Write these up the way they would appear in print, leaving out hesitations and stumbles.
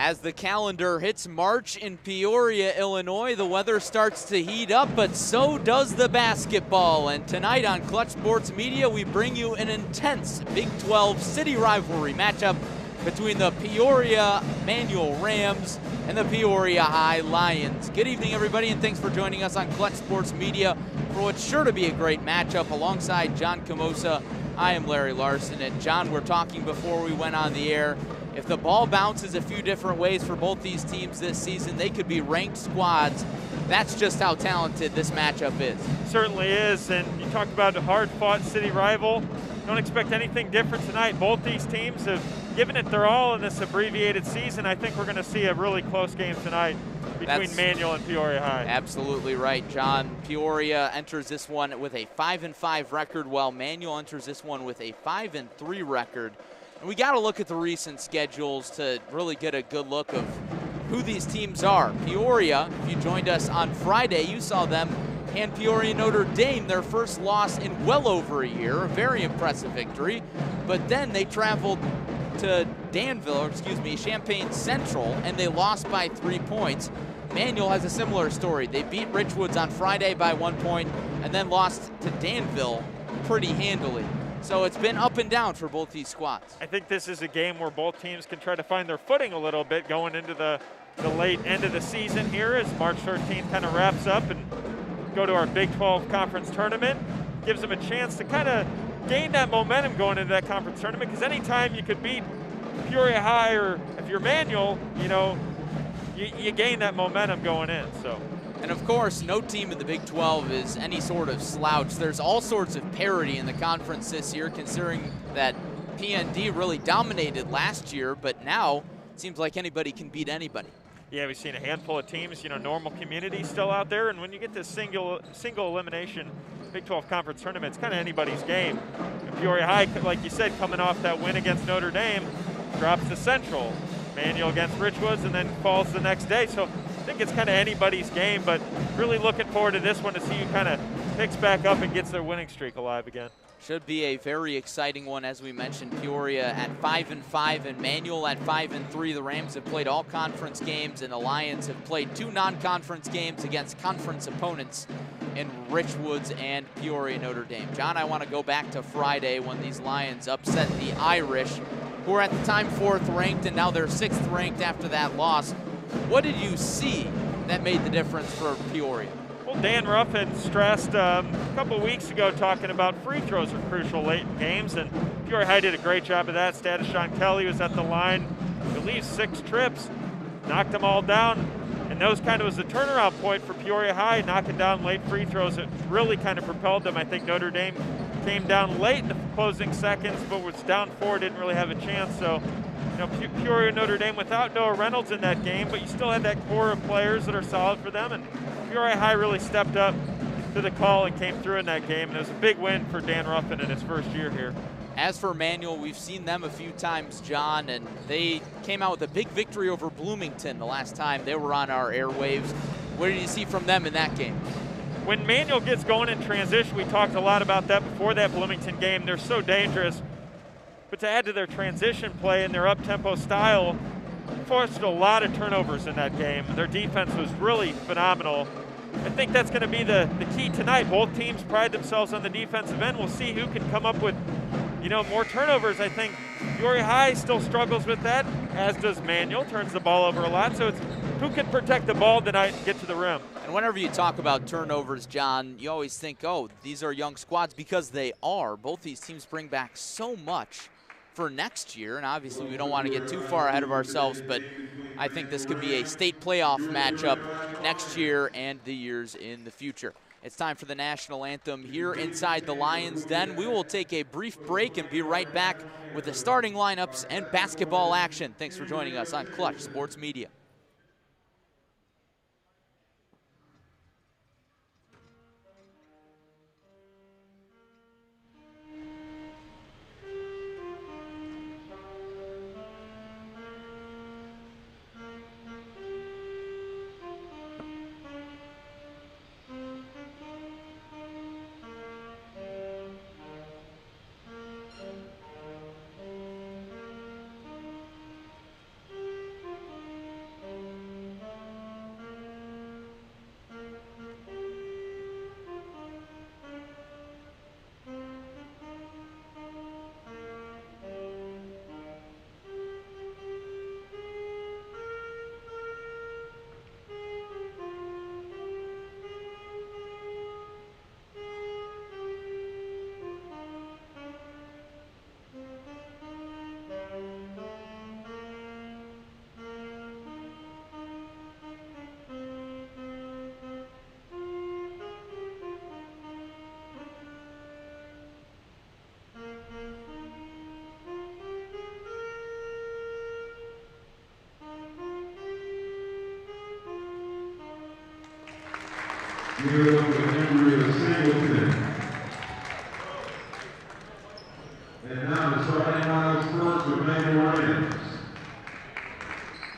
As the calendar hits March in Peoria, Illinois, the weather starts to heat up, but so does the basketball. And tonight on Clutch Sports Media, we bring you an intense Big 12 city rivalry matchup between the Peoria Manual Rams and the Peoria High Lions. Good evening, everybody, and thanks for joining us on Clutch Sports Media for what's sure to be a great matchup. Alongside John Camosa, I am Larry Larson. And John, we're talking before we went on the air. If the ball bounces a few different ways for both these teams this season, they could be ranked squads. That's just how talented this matchup is. Certainly is, and you talked about a hard-fought city rival. Don't expect anything different tonight. Both these teams have given it their all in this abbreviated season. I think we're going to see a really close game tonight between Manual and Peoria High. Absolutely right, John. Peoria enters this one with a 5-5 record, while Manual enters this one with a 5-3 record. And we got to look at the recent schedules to really get a good look of who these teams are. Peoria, if you joined us on Friday, you saw them hand Peoria Notre Dame their first loss in well over a year, a very impressive victory. But then they traveled to Champaign Central, and they lost by 3 points. Manual has a similar story. They beat Richwoods on Friday by 1 point and then lost to Danville pretty handily. So it's been up and down for both these squads. I think this is a game where both teams can try to find their footing a little bit going into the late end of the season here as March 13th kind of wraps up and go to our Big 12 conference tournament. Gives them a chance to kind of gain that momentum going into that conference tournament, because anytime you could beat Peoria High, or if you're Manual, you gain that momentum going in. So. And of course, no team in the Big 12 is any sort of slouch. There's all sorts of parity in the conference this year, considering that PND really dominated last year, but now it seems like anybody can beat anybody. Yeah, we've seen a handful of teams, normal community still out there, and when you get this single elimination Big 12 conference tournament, it's kind of anybody's game. And Peoria High, like you said, coming off that win against Notre Dame, drops to Central. Manual against Richwoods, and then falls the next day. So I think it's kind of anybody's game, but really looking forward to this one to see who kind of picks back up and gets their winning streak alive again. Should be a very exciting one. As we mentioned, Peoria at 5-5 and Manual at 5-3. The Rams have played all conference games, and the Lions have played 2 non-conference games against conference opponents in Richwoods and Peoria Notre Dame. John, I want to go back to Friday when these Lions upset the Irish, who were at the time 4th ranked, and now they're 6th ranked after that loss. What did you see that made the difference for Peoria? Well, Dan Ruffin stressed a couple of weeks ago talking about free throws are crucial late in games, and Peoria High did a great job of that. Sean Kelly was at the line, I believe 6 trips, knocked them all down, and those kind of was the turnaround point for Peoria High, knocking down late free throws. It really kind of propelled them. I think Notre Dame came down late in the closing seconds, but was down 4, didn't really have a chance. So, Peoria Notre Dame without Noah Reynolds in that game, but you still had that core of players that are solid for them, and Peoria High really stepped up to the call and came through in that game, and it was a big win for Dan Ruffin in his first year here. As for Manual, we've seen them a few times, John, and they came out with a big victory over Bloomington the last time they were on our airwaves. What did you see from them in that game? When Manual gets going in transition, we talked a lot about that before that Bloomington game. They're so dangerous. But to add to their transition play and their up-tempo style, forced a lot of turnovers in that game. Their defense was really phenomenal. I think that's going to be the key tonight. Both teams pride themselves on the defensive end. We'll see who can come up with more turnovers. I think Peoria High still struggles with that, as does Manual, turns the ball over a lot. So it's who can protect the ball tonight and get to the rim. And whenever you talk about turnovers, John, you always think, oh, these are young squads, because they are. Both these teams bring back so much for next year, and obviously we don't want to get too far ahead of ourselves, but I think this could be a state playoff matchup next year and the years in the future. It's time for the national anthem here inside the Lions Den. We will take a brief break and be right back with the starting lineups and basketball action. Thanks for joining us on Clutch Sports Media. Give up the injury of Singleton. And now the starting lineup first with Manuel Rams.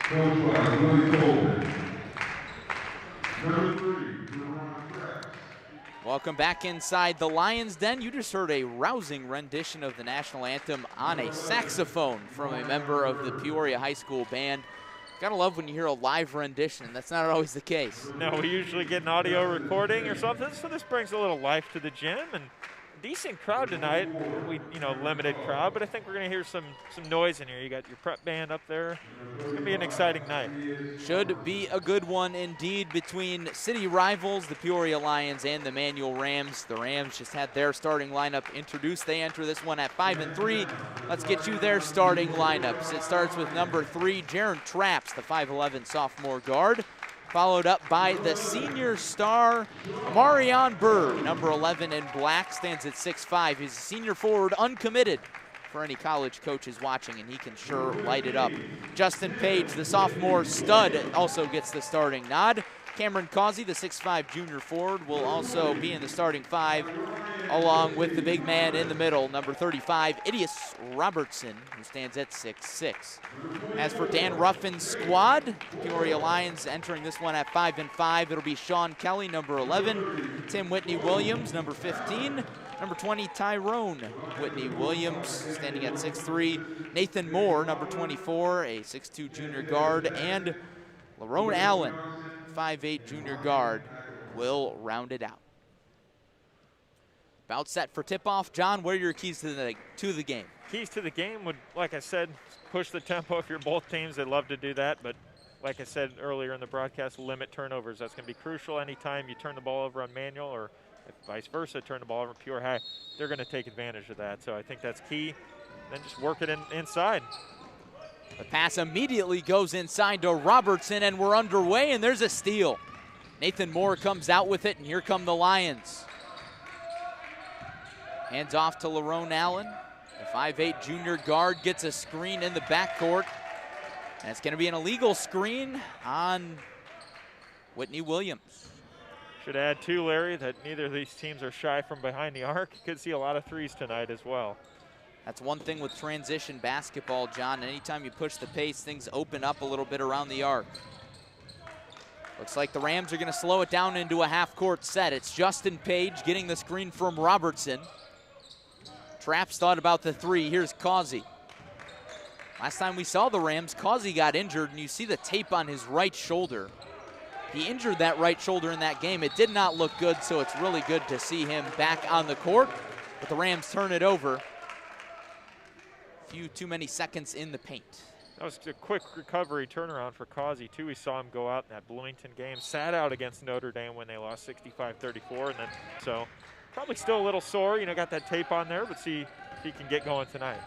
Coached by Willie Colvin. Number 3, Jerome Traps. Welcome back inside the Lions Den. You just heard a rousing rendition of the national anthem on a saxophone from a member of the Peoria High School band. Gotta love when you hear a live rendition. That's not always the case. No, we usually get an audio recording or something, so this brings a little life to the gym. And decent crowd tonight. Limited crowd, but I think we're going to hear some noise in here. You got your prep band up there. It's going to be an exciting night. Should be a good one indeed between city rivals, the Peoria Lions and the Manual Rams. The Rams just had their starting lineup introduced. They enter this one at 5-3. Let's get you their starting lineups. It starts with number 3, Jaron Traps, the 5'11" sophomore guard, followed up by the senior star, Marion Berg, number 11 in black, stands at 6'5". He's a senior forward, uncommitted for any college coaches watching, and he can sure light it up. Justin Page, the sophomore stud, also gets the starting nod. Cameron Causey, the 6'5" junior forward, will also be in the starting 5, along with the big man in the middle, number 35, Idias Robertson, who stands at 6'6". As for Dan Ruffin's squad, Peoria Lions entering this one at 5-5. It'll be Sean Kelly, number 11, Tim Whitney Williams, number 15, number 20, Tyrone Whitney Williams, standing at 6'3", Nathan Moore, number 24, a 6'2" junior guard, and Lerone Allen, 5'8" junior guard, will round it out. About set for tip-off. John, what are your keys to the game? Keys to the game would, like I said, push the tempo if you're both teams. They love to do that, but like I said earlier in the broadcast, limit turnovers. That's going to be crucial. Anytime you turn the ball over on Manual, or vice versa, turn the ball over on Peoria High, they're going to take advantage of that. So I think that's key. Then just work it inside. The pass immediately goes inside to Robertson, and we're underway, and there's a steal. Nathan Moore comes out with it, and here come the Lions. Hands off to Lerone Allen. The 5'8" junior guard gets a screen in the backcourt, and it's going to be an illegal screen on Whitney Williams. Should add too, Larry, that neither of these teams are shy from behind the arc. You could see a lot of threes tonight as well. That's one thing with transition basketball, John. Anytime you push the pace, things open up a little bit around the arc. Looks like the Rams are going to slow it down into a half-court set. It's Justin Page getting the screen from Robertson. Traps thought about the 3. Here's Causey. Last time we saw the Rams, Causey got injured, and you see the tape on his right shoulder. He injured that right shoulder in that game. It did not look good, so it's really good to see him back on the court. But the Rams turn it over. Few too many seconds in the paint. That was a quick recovery turnaround for Causey, too. We saw him go out in that Bloomington game, sat out against Notre Dame when they lost 65-34, and then so probably still a little sore, got that tape on there, but see if he can get going tonight.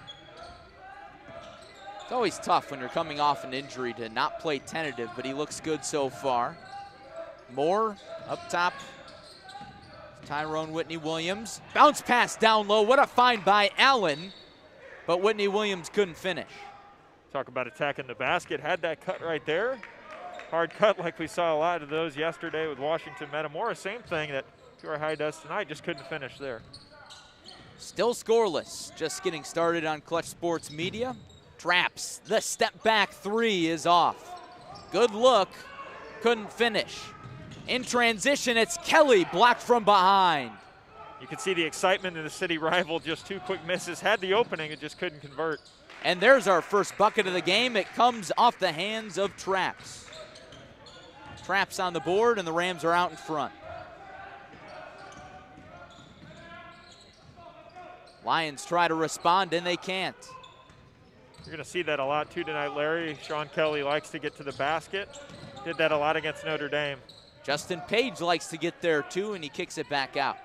It's always tough when you're coming off an injury to not play tentative, but he looks good so far. Moore up top. Tyrone Whitney Williams. Bounce pass down low. What a find by Allen. But Whitney Williams couldn't finish. Talk about attacking the basket. Had that cut right there. Hard cut like we saw a lot of those yesterday with Washington Metamora. Same thing that Peoria High does tonight. Just couldn't finish there. Still scoreless. Just getting started on Clutch Sports Media. Traps. The step back 3 is off. Good look. Couldn't finish. In transition, it's Kelly blocked from behind. You can see the excitement in the city rival. Just 2 quick misses. Had the opening, it just couldn't convert. And there's our first bucket of the game. It comes off the hands of Traps. Traps on the board, and the Rams are out in front. Lions try to respond, and they can't. You're going to see that a lot, too, tonight, Larry. Sean Kelly likes to get to the basket. Did that a lot against Notre Dame. Justin Page likes to get there, too, and he kicks it back out.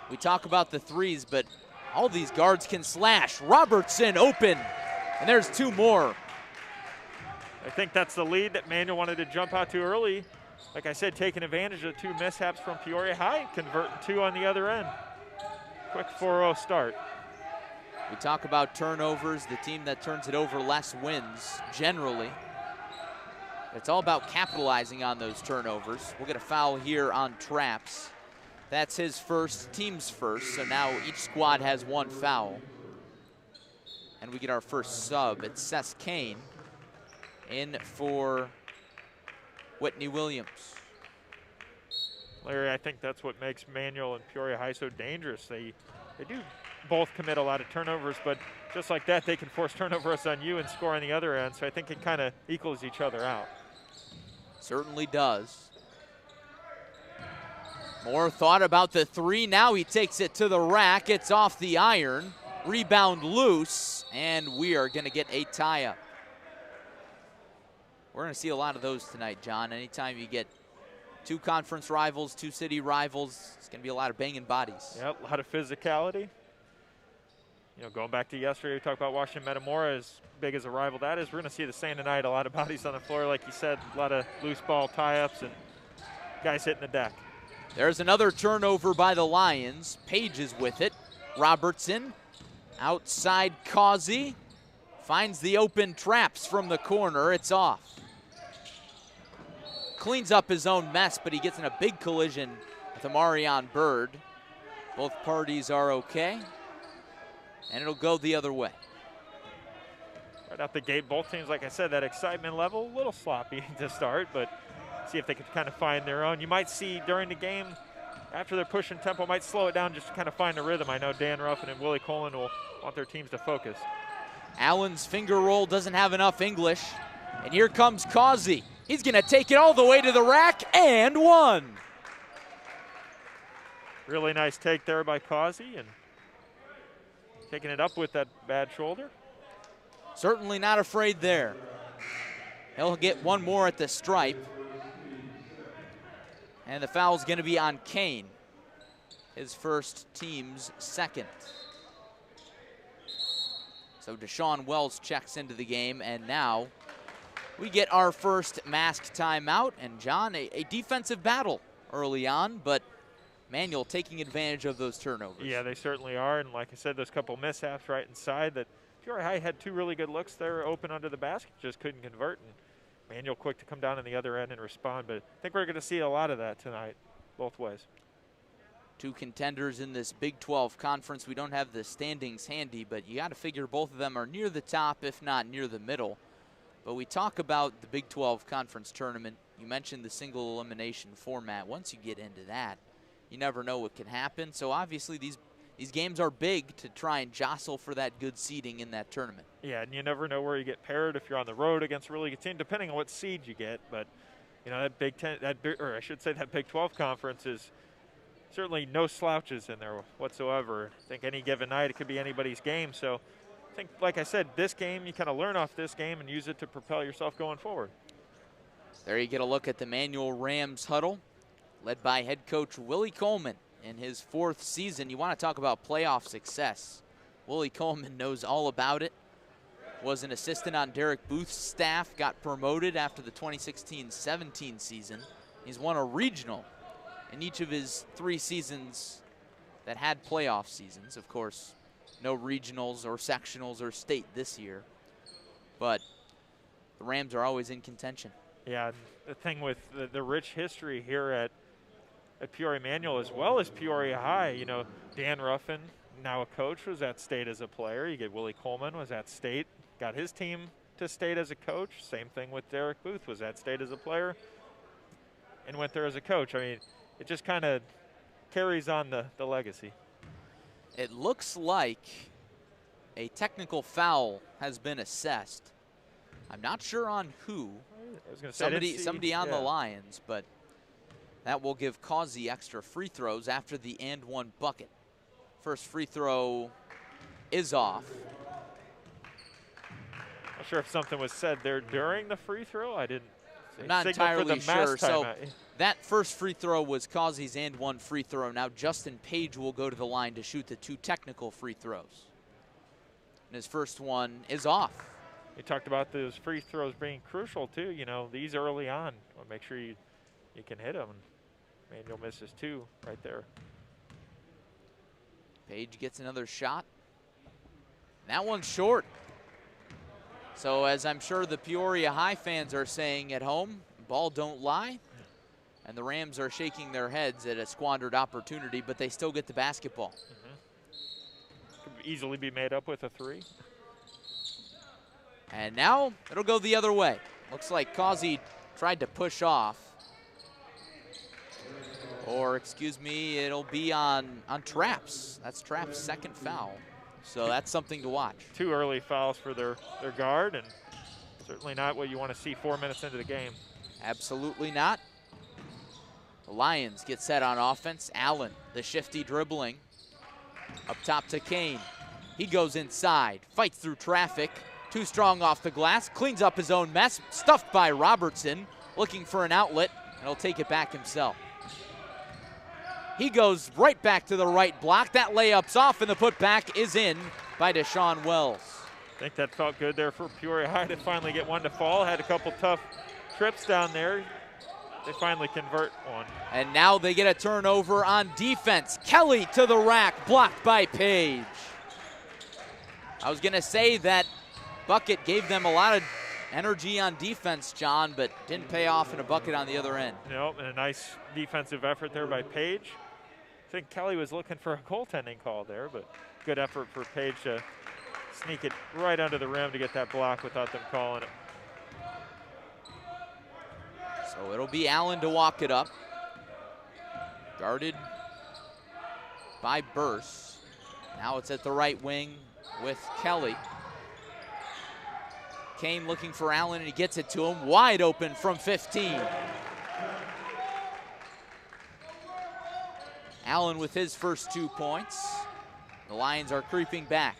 We talk about the threes, but all these guards can slash. Robertson open, and there's 2 more. I think that's the lead that Manual wanted to jump out to early. Like I said, taking advantage of the 2 mishaps from Peoria High, converting 2 on the other end. Quick 4-0 start. We talk about turnovers. The team that turns it over less wins, generally. It's all about capitalizing on those turnovers. We'll get a foul here on Traps. That's his first, team's first, so now each squad has one foul. And we get our first sub. It's Seth Kane in for Whitney Williams. Larry, I think that's what makes Manual and Peoria High so dangerous. They do both commit a lot of turnovers, but just like that, they can force turnovers on you and score on the other end. So I think it kind of equals each other out. Certainly does. Moore thought about the three. Now he takes it to the rack. It's off the iron. Rebound loose, and we are going to get a tie-up. We're going to see a lot of those tonight, John. Anytime you get two conference rivals, two city rivals, it's going to be a lot of banging bodies. Yep, a lot of physicality. You know, going back to yesterday, we talked about Washington Metamora, as big as a rival that is. We're going to see the same tonight. A lot of bodies on the floor, like you said, a lot of loose ball tie-ups and guys hitting the deck. There's another turnover by the Lions. Page is with it. Robertson outside. Causey finds the open Traps from the corner. It's off. Cleans up his own mess, but he gets in a big collision with Amarion Bird. Both parties are okay, and it'll go the other way. Right out the gate, both teams, like I said, that excitement level, a little sloppy to start, but see if they can kind of find their own. You might see during the game, after they're pushing tempo, might slow it down just to kind of find a rhythm. I know Dan Ruffin and Willie Coleman will want their teams to focus. Allen's finger roll doesn't have enough English, and here comes Causey. He's going to take it all the way to the rack, and one. Really nice take there by Causey, and taking it up with that bad shoulder. Certainly not afraid there. He'll get one more at the stripe. And the foul's going to be on Kane, his first, team's second. So Deshaun Wells checks into the game, and now we get our first masked timeout. And John, a defensive battle early on, but Manual taking advantage of those turnovers. Yeah, they certainly are, and like I said, those couple mishaps right inside that Peoria High had two really good looks there open under the basket, just couldn't convert. And Manual quick to come down on the other end and respond, but I think we're going to see a lot of that tonight, both ways. Two contenders in this Big 12 conference. We don't have the standings handy, but you got to figure both of them are near the top, if not near the middle. But we talk about the Big 12 conference tournament. You mentioned the single elimination format. Once you get into that, you never know what can happen. So obviously these games are big to try and jostle for that good seeding in that tournament. Yeah, and you never know where you get paired if you're on the road against a really good team, depending on what seed you get. But you know, that Big 10, that Big 12 conference is certainly no slouches in there whatsoever. I think any given night it could be anybody's game. So I think, like I said, this game, you kind of learn off this game and use it to propel yourself going forward. There you get a look at the Manual Rams huddle, led by head coach Willie Coleman in his fourth season. You want to talk about playoff success. Willie Coleman knows all about it. Was an assistant on Derek Booth's staff, got promoted after the 2016-17 season. He's won a regional in each of his 3 seasons that had playoff seasons. Of course, no regionals or sectionals or state this year, but the Rams are always in contention. Yeah, the thing with the rich history here at Peoria Manual as well as Peoria High, you know, Dan Ruffin, now a coach, was at state as a player. You get Willie Coleman, was at state, got his team to state as a coach. Same thing with Derek Booth, was at state as a player and went there as a coach. I mean, it just kind of carries on the legacy. It looks like a technical foul has been assessed. I'm not sure on who. I was going to say somebody on the Lions, but that will give Causey extra free throws after the and one bucket. First free throw is off. Not sure if something was said there during the free throw. I didn't. I'm not entirely sure. So that first free throw was Causey's and one free throw. Now Justin Page will go to the line to shoot the 2 technical free throws. And his first one is off. You talked about those free throws being crucial too. You know, these early on, well, make sure you can hit them. Manual misses 2 right there. Page gets another shot. That one's short. So as I'm sure the Peoria High fans are saying at home, ball don't lie. And the Rams are shaking their heads at a squandered opportunity, but they still get the basketball. Could easily be made up with a 3. And now it'll go the other way. Looks like Causey tried to push off. Or, excuse me, it'll be on Traps. That's Traps' second foul. So that's something to watch. 2 early fouls for their guard, and certainly not what you want to see 4 minutes into the game. Absolutely not. The Lions get set on offense. Allen, the shifty dribbling. Up top to Kane. He goes inside, fights through traffic. Too strong off the glass, cleans up his own mess. Stuffed by Robertson, looking for an outlet, and he'll take it back himself. He goes right back to the right block. That layup's off, and the putback is in by Deshaun Wells. I think that felt good there for Peoria High to finally get one to fall. Had a couple tough trips down there. They finally convert one. And now they get a turnover on defense. Kelly to the rack, blocked by Page. I was gonna say that bucket gave them a lot of energy on defense, John, but didn't pay off in a bucket on the other end. Nope, and a nice defensive effort there by Page. I think Kelly was looking for a goaltending call there, but good effort for Page to sneak it right under the rim to get that block without them calling it. So it'll be Allen to walk it up. Guarded by Burse. Now it's at the right wing with Kelly. Kane looking for Allen, and he gets it to him. Wide open from 15. Allen with his first 2 points. The Lions are creeping back.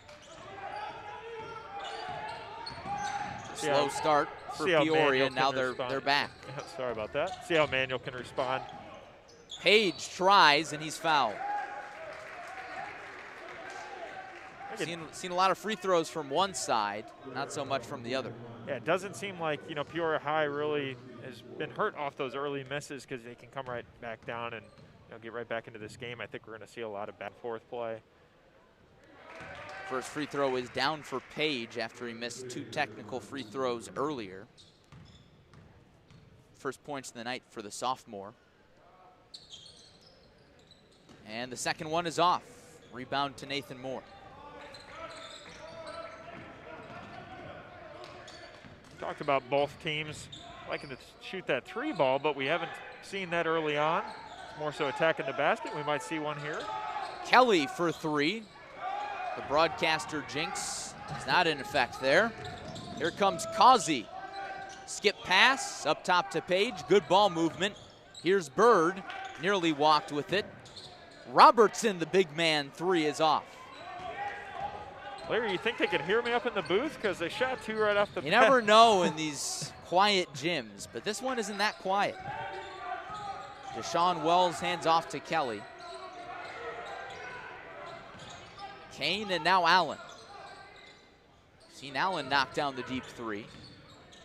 Slow start for Peoria, now they're back. Yeah, sorry about that. See how Manuel can respond. Page tries, and he's fouled. Seen a lot of free throws from one side, not so much from the other. Yeah, it doesn't seem like, Peoria High really has been hurt off those early misses because they can come right back down and get right back into this game. I think we're going to see a lot of back and forth play. First free throw is down for Page after he missed 2 technical free throws earlier. First points of the night for the sophomore. And the second one is off. Rebound to Nathan Moore. Talked about both teams liking to shoot that 3 ball, but we haven't seen that early on. It's more so attacking the basket. We might see one here. Kelly for 3. The broadcaster jinx is not in effect there. Here comes Causey. Skip pass up top to Page. Good ball movement. Here's Bird. Nearly walked with it. Robertson, the big man, 3 is off. Larry, you think they could hear me up in the booth? Because they shot 2 right off the bat. You never know in these quiet gyms, but this one isn't that quiet. Deshaun Wells hands off to Kelly. Kane and now Allen. Seen Allen knock down the deep 3.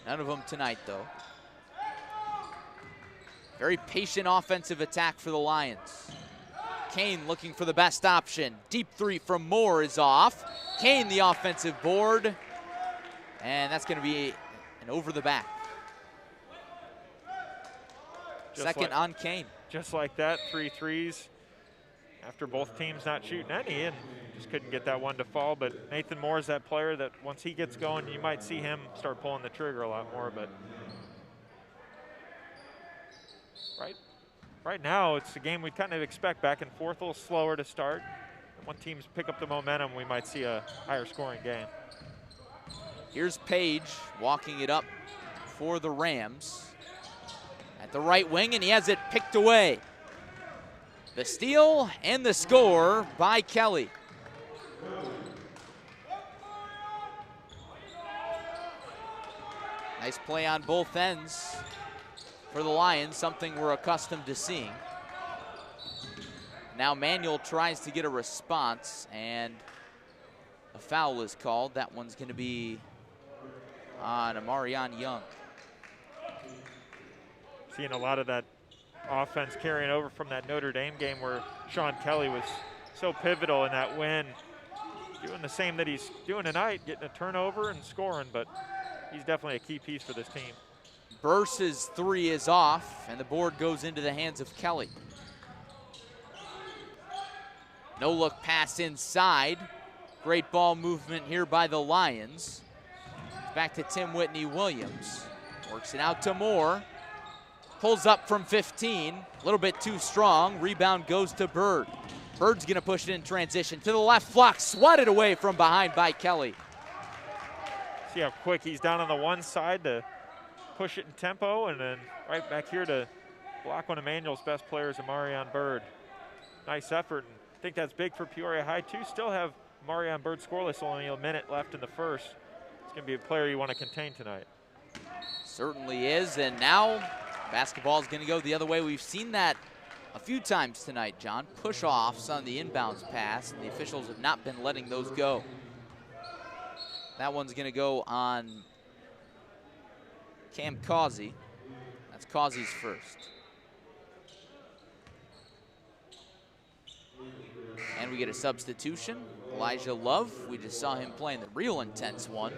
None of them tonight, though. Very patient offensive attack for the Lions. Kane looking for the best option. Deep 3 from Moore is off. Kane the offensive board. And that's going to be an over the back. Second on Kane. Just like that, 3 threes after both teams not shooting any, and just couldn't get that one to fall. But Nathan Moore is that player that once he gets going, you might see him start pulling the trigger a lot more. But right now, it's a game we kind of expect back and forth, a little slower to start. And when teams pick up the momentum, we might see a higher scoring game. Here's Page walking it up for the Rams at the right wing, and he has it picked away. The steal and the score by Kelly. Nice play on both ends for the Lions, something we're accustomed to seeing. Now Manuel tries to get a response, and a foul is called. That one's going to be on Amarion Young. Seeing a lot of that offense carrying over from that Notre Dame game where Sean Kelly was so pivotal in that win. Doing the same that he's doing tonight, getting a turnover and scoring, but he's definitely a key piece for this team. Burse's three is off, and the board goes into the hands of Kelly. No look pass inside. Great ball movement here by the Lions. Back to Tim Whitney Williams. Works it out to Moore. Pulls up from 15. A little bit too strong. Rebound goes to Bird. Bird's gonna push it in transition. To the left block, swatted away from behind by Kelly. See how quick he's down on the one side to push it in tempo, and then right back here to block one of Manual's best players, Amarion Bird. Nice effort, and I think that's big for Peoria High too. Still have Amarion Bird scoreless, only a minute left in the first. It's gonna be a player you want to contain tonight. Certainly is, and now basketball is gonna go the other way. We've seen that a few times tonight, John. Push-offs on the inbounds pass, and the officials have not been letting those go. That one's gonna go on Cam Causey. That's Causey's first. And we get a substitution. Elijah Love, we just saw him playing the real intense one.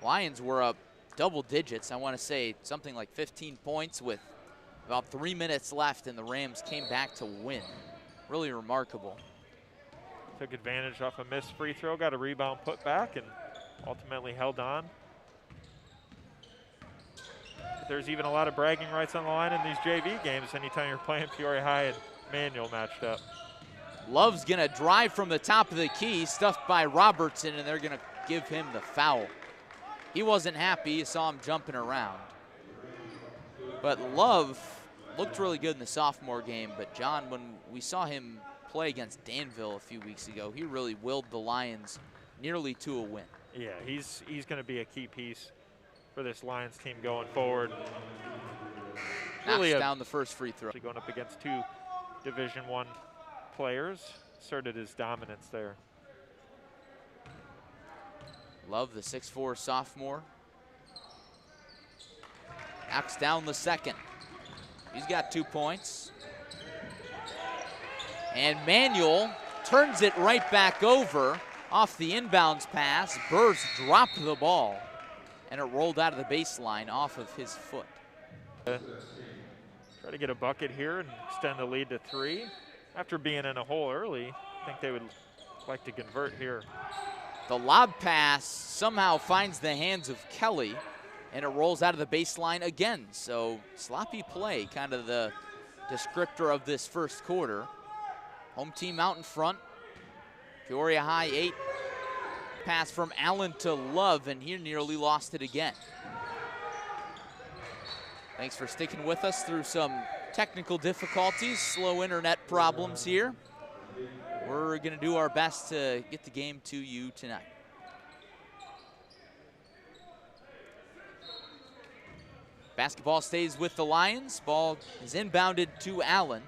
Lions were up double digits. I want to say something like 15 points with about 3 minutes left, and the Rams came back to win. Really remarkable. Took advantage off a missed free throw, got a rebound put back, and ultimately held on. But there's even a lot of bragging rights on the line in these JV games anytime you're playing Peoria High and Manual matched up. Love's gonna drive from the top of the key, stuffed by Robertson, and they're gonna give him the foul. He wasn't happy, you saw him jumping around. But Love looked really good in the sophomore game, but John, when we saw him play against Danville a few weeks ago, he really willed the Lions nearly to a win. Yeah, he's gonna be a key piece for this Lions team going forward. Knocks down the first free throw. Going up against two Division I players, asserted his dominance there. Love, the 6'4" sophomore. Knocks down the second. He's got 2 points. And Manual turns it right back over off the inbounds pass. Burst dropped the ball, and it rolled out of the baseline off of his foot. Try to get a bucket here and extend the lead to 3. After being in a hole early, I think they would like to convert here. The lob pass somehow finds the hands of Kelly, and it rolls out of the baseline again. So sloppy play, kind of the descriptor of this first quarter. Home team out in front. Peoria High 8. Pass from Allen to Love, and he nearly lost it again. Thanks for sticking with us through some technical difficulties, slow internet problems here. We're gonna do our best to get the game to you tonight. Basketball stays with the Lions. Ball is inbounded to Allen.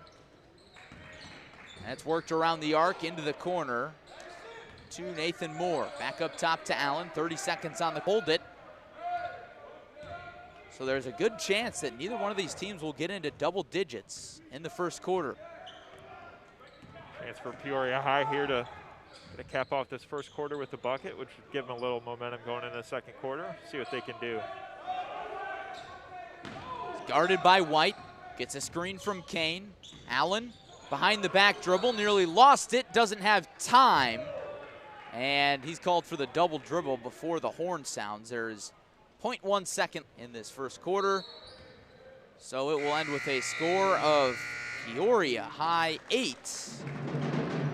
That's worked around the arc into the corner to Nathan Moore. Back up top to Allen, 30 seconds on the hold it. So there's a good chance that neither one of these teams will get into double digits in the first quarter. Chance for Peoria High here to cap off this first quarter with the bucket, which would give them a little momentum going into the second quarter. See what they can do. Guarded by White, gets a screen from Kane. Allen behind the back dribble, nearly lost it, doesn't have time. And he's called for the double dribble before the horn sounds. There's 0.1 second in this first quarter. So it will end with a score of Peoria High 8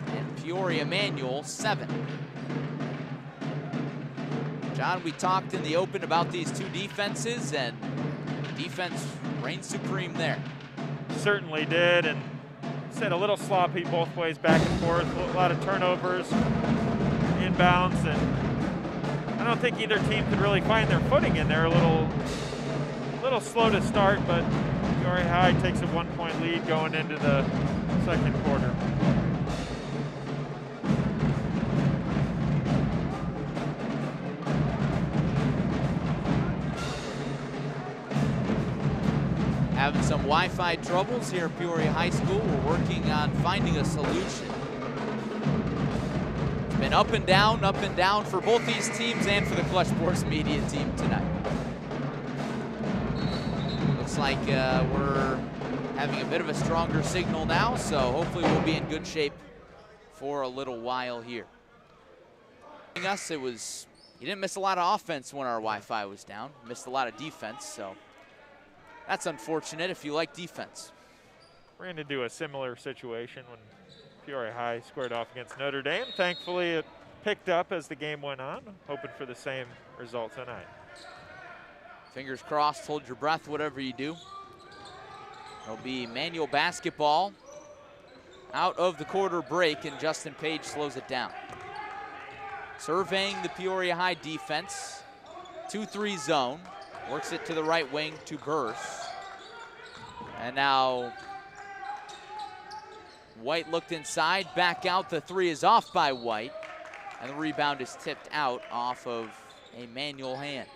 and Peoria Manual 7. John, we talked in the open about these two defenses, and defense reigned supreme there. Certainly did, and said a little sloppy both ways, back and forth, a lot of turnovers, inbounds, and I don't think either team could really find their footing in there. A little slow to start, but Peoria High takes a 1-point lead going into the second quarter. Having some Wi-Fi troubles here at Peoria High School. We're working on finding a solution. It's been up and down for both these teams and for the Clutch Sports Media team tonight. like we're having a bit of a stronger signal now, so hopefully we'll be in good shape for a little while here. Us, you didn't miss a lot of offense when our Wi-Fi was down. Missed a lot of defense, so that's unfortunate if you like defense. Ran into a similar situation when Peoria High squared off against Notre Dame. Thankfully, it picked up as the game went on, hoping for the same result tonight. Fingers crossed, hold your breath, whatever you do. It'll be manual basketball out of the quarter break, and Justin Page slows it down. Surveying the Peoria High defense, 2-3 zone, works it to the right wing to Burse. And now White looked inside, back out, the three is off by White, and the rebound is tipped out off of a Manual hand.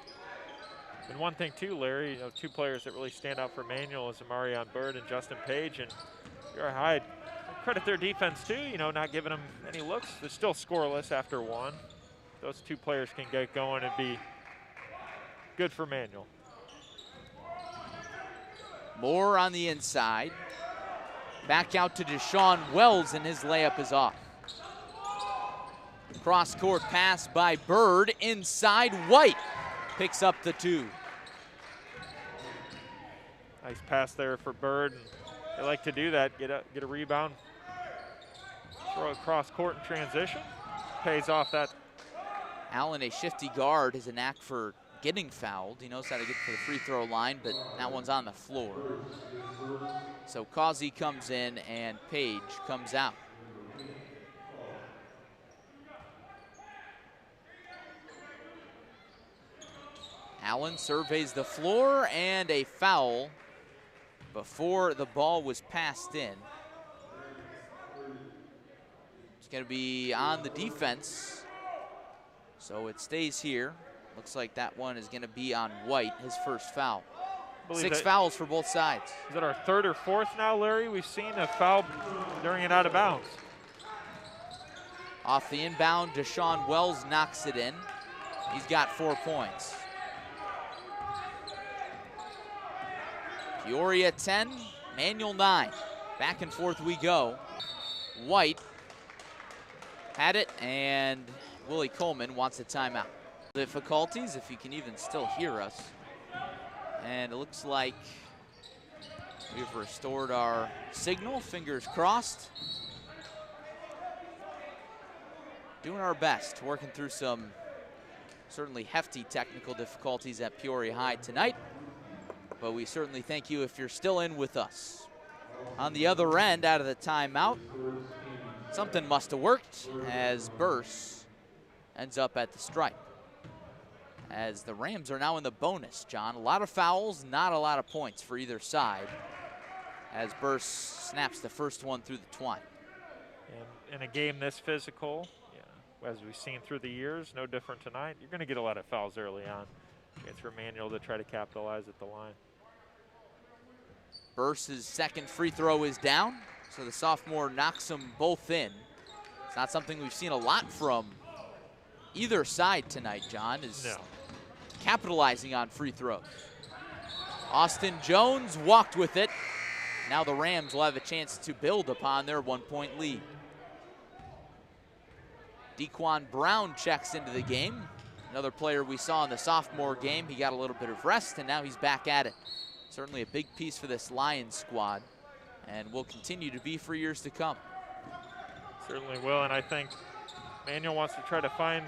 And one thing too, Larry, two players that really stand out for Manual is Amarion Bird and Justin Page, and Peoria High, credit their defense too, not giving them any looks. They're still scoreless after one. Those two players can get going and be good for Manual. Moore on the inside. Back out to Deshaun Wells, and his layup is off. Cross-court pass by Bird, inside White. Picks up the two. Nice pass there for Bird. And they like to do that, get a rebound, throw it cross-court in transition. Pays off that. Allen, a shifty guard, has a knack for getting fouled. He knows how to get to the free throw line, but that one's on the floor. So Causey comes in and Page comes out. Allen surveys the floor, and a foul before the ball was passed in. It's going to be on the defense, so it stays here. Looks like that one is going to be on White, his first foul. 6 fouls for both sides. Is that our third or fourth now, Larry? We've seen a foul during and out of bounds. Off the inbound, Deshaun Wells knocks it in. He's got 4 points. Peoria 10, Manual 9. Back and forth we go. White had it, and Willie Coleman wants a timeout. Difficulties, if you can even still hear us. And it looks like we've restored our signal, fingers crossed. Doing our best, working through some certainly hefty technical difficulties at Peoria High tonight. But we certainly thank you if you're still in with us. On the other end, out of the timeout, something must have worked as Burse ends up at the stripe. As the Rams are now in the bonus, John. A lot of fouls, not a lot of points for either side, as Burse snaps the first one through the twine. And in a game this physical, as we've seen through the years, no different tonight, you're going to get a lot of fouls early on. Chance for Manual to try to capitalize at the line. Burse's second free throw is down, so the sophomore knocks them both in. It's not something we've seen a lot from either side tonight, John, is capitalizing on free throws. Austin Jones walked with it. Now the Rams will have a chance to build upon their 1-point lead. Dequan Brown checks into the game. Another player we saw in the sophomore game. He got a little bit of rest, and now he's back at it. Certainly a big piece for this Lions squad, and will continue to be for years to come. Certainly will, and I think Manual wants to try to find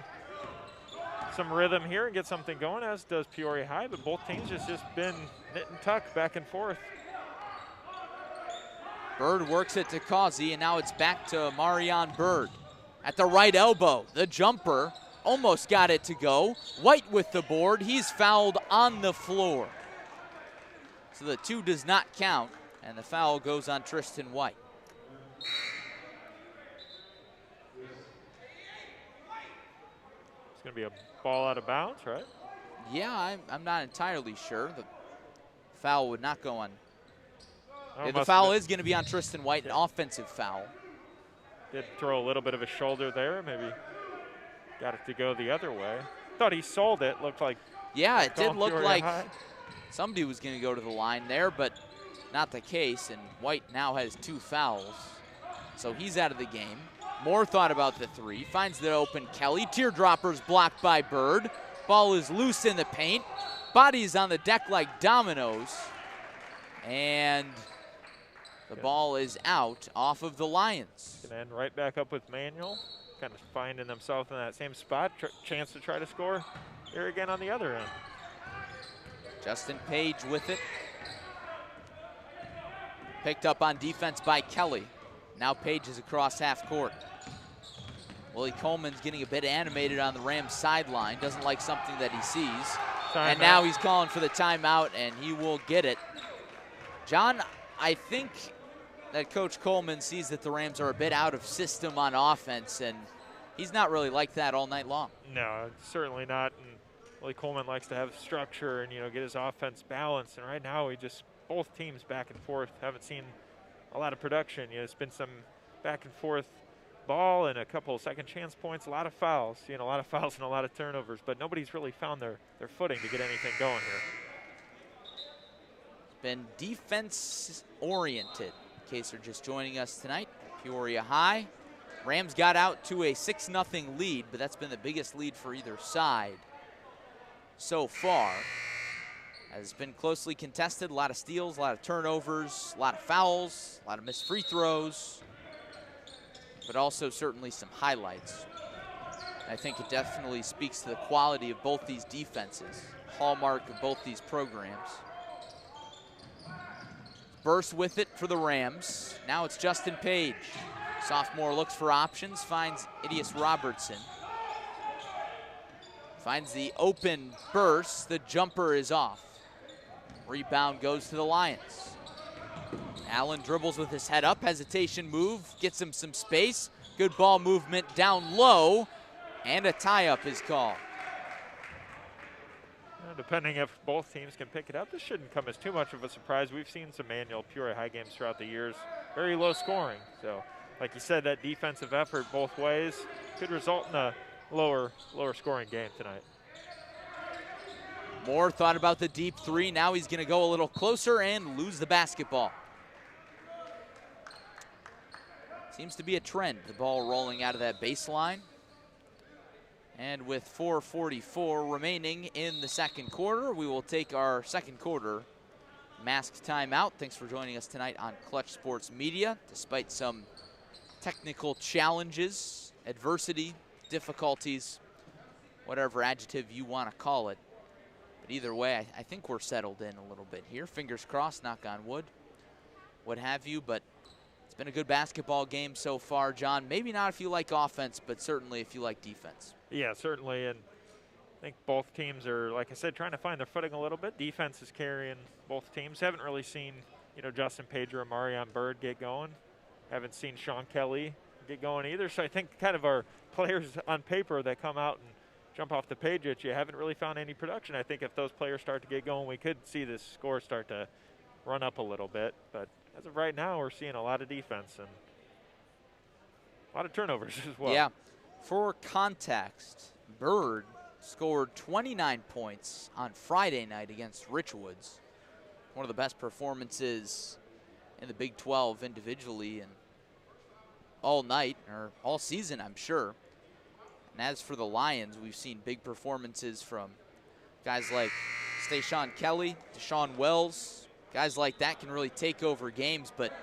some rhythm here and get something going, as does Peoria High, but both teams just been knit and tuck back and forth. Bird works it to Causey, and now it's back to Marion Bird. At the right elbow, the jumper almost got it to go. White with the board, he's fouled on the floor. So the 2 does not count, and the foul goes on Tristan White. It's going to be a ball out of bounds, right? Yeah, I'm not entirely sure. The foul would not go on. Oh, The foul is going to be on Tristan White, an offensive foul. Did throw a little bit of a shoulder there, maybe got it to go the other way. Thought he sold it, looked like. Yeah, it did look like somebody was going to go to the line there, but not the case, and White now has 2 fouls. So he's out of the game. Moore thought about the 3, finds the open Kelly. Teardroppers blocked by Bird. Ball is loose in the paint. Bodies on the deck like dominoes. And the ball is out off of the Lions. Gonna end right back up with Manuel. Kind of finding themselves in that same spot. Chance to try to score here again on the other end. Justin Page with it. Picked up on defense by Kelly. Now Page is across half court. Willie Coleman's getting a bit animated on the Rams sideline. Doesn't like something that he sees. And now he's calling for the timeout, and he will get it. John, I think that Coach Coleman sees that the Rams are a bit out of system on offense, and he's not really like that all night long. No, certainly not. And Willie Coleman likes to have structure and, get his offense balanced. And right now, both teams back and forth. Haven't seen a lot of production. It's been some back and forth ball and a couple second chance points, a lot of fouls, a lot of fouls and a lot of turnovers, but nobody's really found their footing to get anything going here. It's been defense oriented, in case you're just joining us tonight. Peoria High. Rams got out to a 6-0 lead, but that's been the biggest lead for either side so far. Has been closely contested, a lot of steals, a lot of turnovers, a lot of fouls, a lot of missed free throws, but also certainly some highlights. I think it definitely speaks to the quality of both these defenses, hallmark of both these programs. Burst with it for the Rams. Now it's Justin Page. Sophomore looks for options, finds Idias Robertson. Finds the open burst, the jumper is off. Rebound goes to the Lions. Allen dribbles with his head up, hesitation move, gets him some space. Good ball movement down low, and a tie-up is called. Depending if both teams can pick it up, this shouldn't come as too much of a surprise. We've seen some Manual Peoria High games throughout the years, very low scoring. So, like you said, that defensive effort both ways could result in a lower scoring game tonight. Moore thought about the deep 3. Now he's going to go a little closer and lose the basketball. Seems to be a trend, the ball rolling out of that baseline. And with 4:44 remaining in the second quarter, we will take our second quarter masked timeout. Thanks for joining us tonight on Clutch Sports Media. Despite some technical challenges, adversity, difficulties, whatever adjective you want to call it. But either way, I think we're settled in a little bit here. Fingers crossed, knock on wood, what have you. But it's been a good basketball game so far, John. Maybe not if you like offense, but certainly if you like defense. Yeah, certainly. And I think both teams are, like I said, trying to find their footing a little bit. Defense is carrying both teams. Haven't really seen, Justin Page or Amarion Bird get going. Haven't seen Sean Kelly get going either. So I think kind of our players on paper that come out and jump off the page at you haven't really found any production. I think if those players start to get going, we could see this score start to run up a little bit. But as of right now, we're seeing a lot of defense and a lot of turnovers as well. Yeah. For context, Bird scored 29 points on Friday night against Richwoods. One of the best performances in the Big 12 individually and all night, or all season, I'm sure. And as for the Lions, we've seen big performances from guys like Stayshawn Kelly, Deshaun Wells. Guys like that can really take over games, but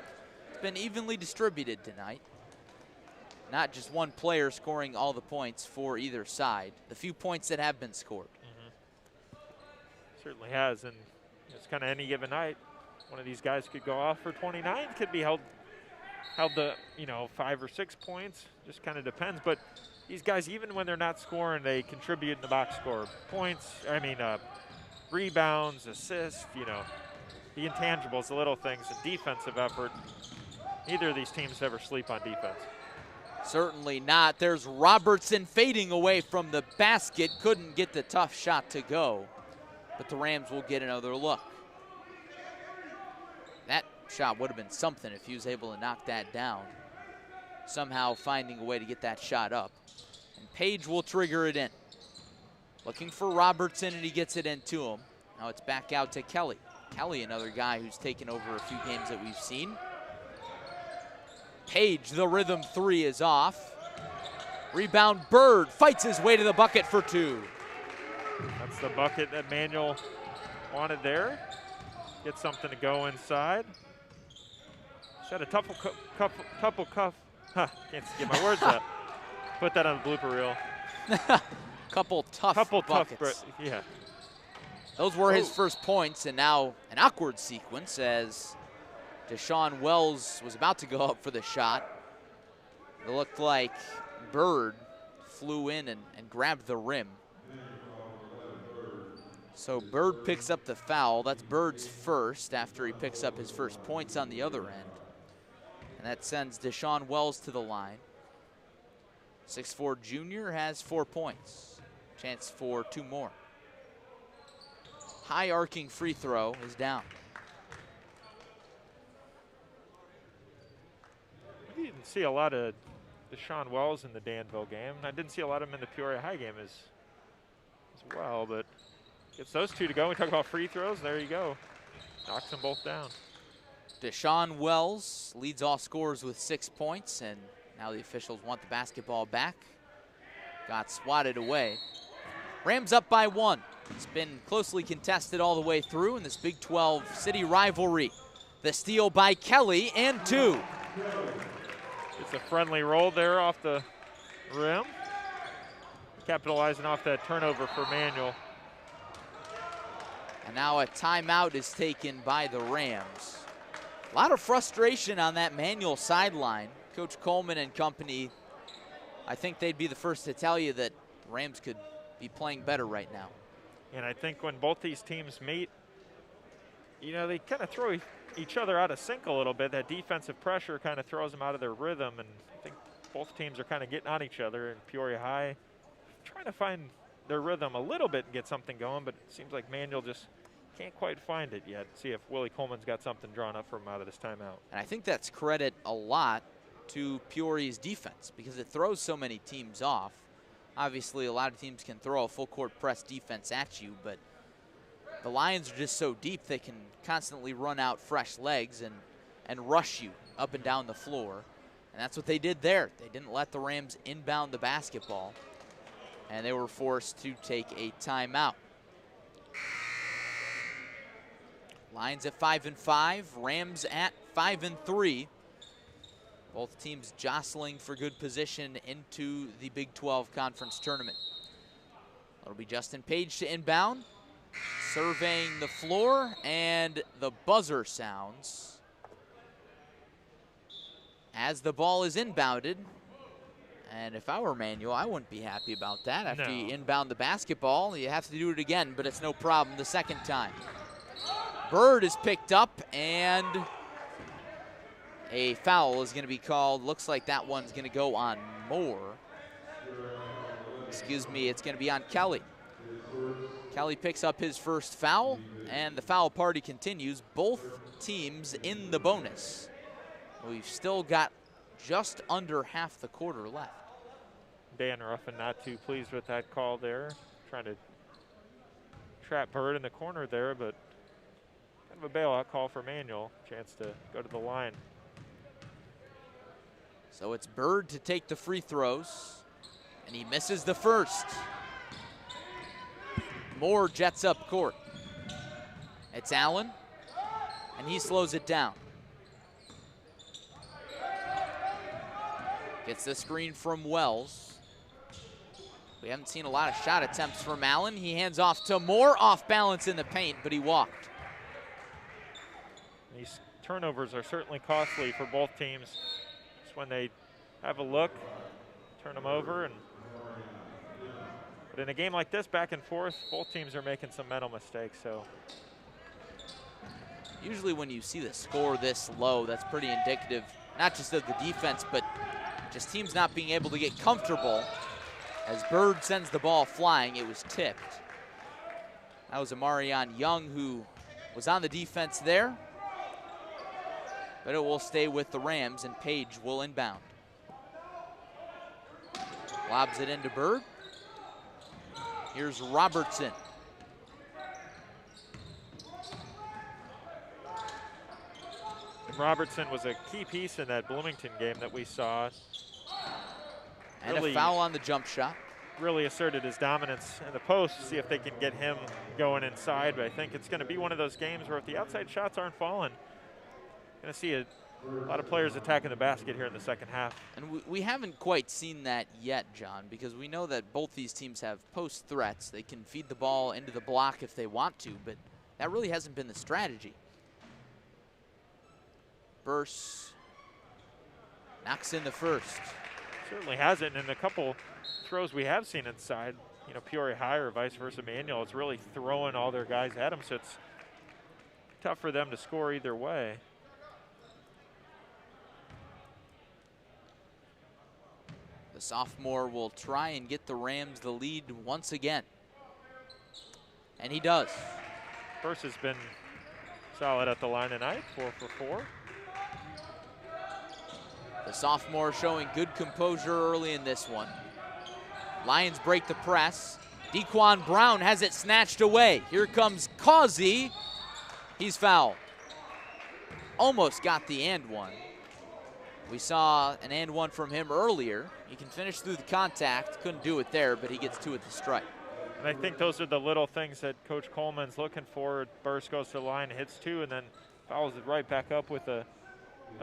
it's been evenly distributed tonight. Not just one player scoring all the points for either side. The few points that have been scored. Certainly has, and it's kind of any given night. One of these guys could go off for 29, could be held the 5 or 6 points. Just kind of depends. But these guys, even when they're not scoring, they contribute in the box score. Points, rebounds, assists, the intangibles, the little things, the defensive effort. Neither of these teams ever sleep on defense. Certainly not. There's Robertson fading away from the basket. Couldn't get the tough shot to go. But the Rams will get another look. That shot would have been something if he was able to knock that down. Somehow finding a way to get that shot up. And Page will trigger it in. Looking for Robertson, and he gets it into him. Now it's back out to Kelly. Kelly, another guy who's taken over a few games that we've seen. Page, the rhythm three is off. Rebound, Bird fights his way to the bucket for two. That's the bucket that Manuel wanted there. Get something to go inside. Said a couple cuff. Huh, can't get my words out. Put that on the blooper reel. Couple tough buckets. Yeah. Those were his first points, and now an awkward sequence as Deshaun Wells was about to go up for the shot. It looked like Bird flew in and grabbed the rim. So Bird picks up the foul. That's Bird's first after he picks up his first points on the other end. And that sends Deshaun Wells to the line. 6'4" junior has 4 points. Chance for 2 more. High arcing free throw is down. We didn't see a lot of Deshaun Wells in the Danville game. I didn't see a lot of him in the Peoria High game as well, but gets those two to go. We talk about free throws. There you go. Knocks them both down. Deshaun Wells leads all scorers with 6 points, and now the officials want the basketball back. Got swatted away. Rams up by 1. It's been closely contested all the way through in this Big 12 city rivalry. The steal by Kelly and 2. It's a friendly roll there off the rim. Capitalizing off that turnover for Manuel. And now a timeout is taken by the Rams. A lot of frustration on that Manuel sideline. Coach Coleman and company, I think they'd be the first to tell you that the Rams could be playing better right now. And I think when both these teams meet, you know, they kind of throw each other out of sync a little bit. That defensive pressure kind of throws them out of their rhythm, and I think both teams are kind of getting on each other. And Peoria High trying to find their rhythm a little bit and get something going, but it seems like Manuel just can't quite find it yet. See if Willie Coleman's got something drawn up for him out of this timeout. And I think that's credit a lot to Peoria's defense because it throws so many teams off. Obviously, a lot of teams can throw a full court press defense at you, but the Lions are just so deep they can constantly run out fresh legs and rush you up and down the floor. And that's what they did there. They didn't let the Rams inbound the basketball, and they were forced to take a timeout. Lions at 5-5, Rams at 5-3. Both teams jostling for good position into the Big 12 Conference Tournament. It'll be Justin Page to inbound, surveying the floor, and the buzzer sounds as the ball is inbounded. And if I were Manuel, I wouldn't be happy about that. After you inbound the basketball, you have to do it again, but it's no problem the second time. Bird is picked up, and a foul is going to be called. Looks like that one's going to go on Moore. Excuse me, it's going to be on Kelly. Kelly picks up his first foul, and the foul party continues. Both teams in the bonus. We've still got just under half the quarter left. Dan Ruffin not too pleased with that call there. Trying to trap Bird in the corner there, but kind of a bailout call for Manuel. Chance to go to the line. So it's Bird to take the free throws, and he misses the first. Moore jets up court. It's Allen, and he slows it down. Gets the screen from Wells. We haven't seen a lot of shot attempts from Allen. He hands off to Moore, off balance in the paint, but he walked. These turnovers are certainly costly for both teams. Just when they have a look, turn them over. But in a game like this, back and forth, both teams are making some mental mistakes. So usually when you see the score this low, that's pretty indicative, not just of the defense, but just teams not being able to get comfortable. As Bird sends the ball flying, it was tipped. That was Amarion Young who was on the defense there. But it will stay with the Rams, and Page will inbound. Lobs it into Bird. Here's Robertson. Robertson was a key piece in that Bloomington game that we saw. And a foul on the jump shot. Really asserted his dominance in the post, see if they can get him going inside. But I think it's going to be one of those games where if the outside shots aren't falling, going to see a lot of players attacking the basket here in the second half. And we haven't quite seen that yet, John, because we know that both these teams have post threats. They can feed the ball into the block if they want to, but that really hasn't been the strategy. Burse knocks in the first. Certainly hasn't, and a couple throws we have seen inside, you know, Peoria High or vice versa Manual, it's really throwing all their guys at them, so it's tough for them to score either way. The sophomore will try and get the Rams the lead once again. And he does. Burse has been solid at the line tonight, 4 for 4. The sophomore showing good composure early in this one. Lions break the press. Dequan Brown has it snatched away. Here comes Causey. He's fouled. Almost got the and one. We saw an and one from him earlier. He can finish through the contact. Couldn't do it there, but he gets two at the strike. And I think those are the little things that Coach Coleman's looking for. Burse goes to the line, hits two, and then follows it right back up with a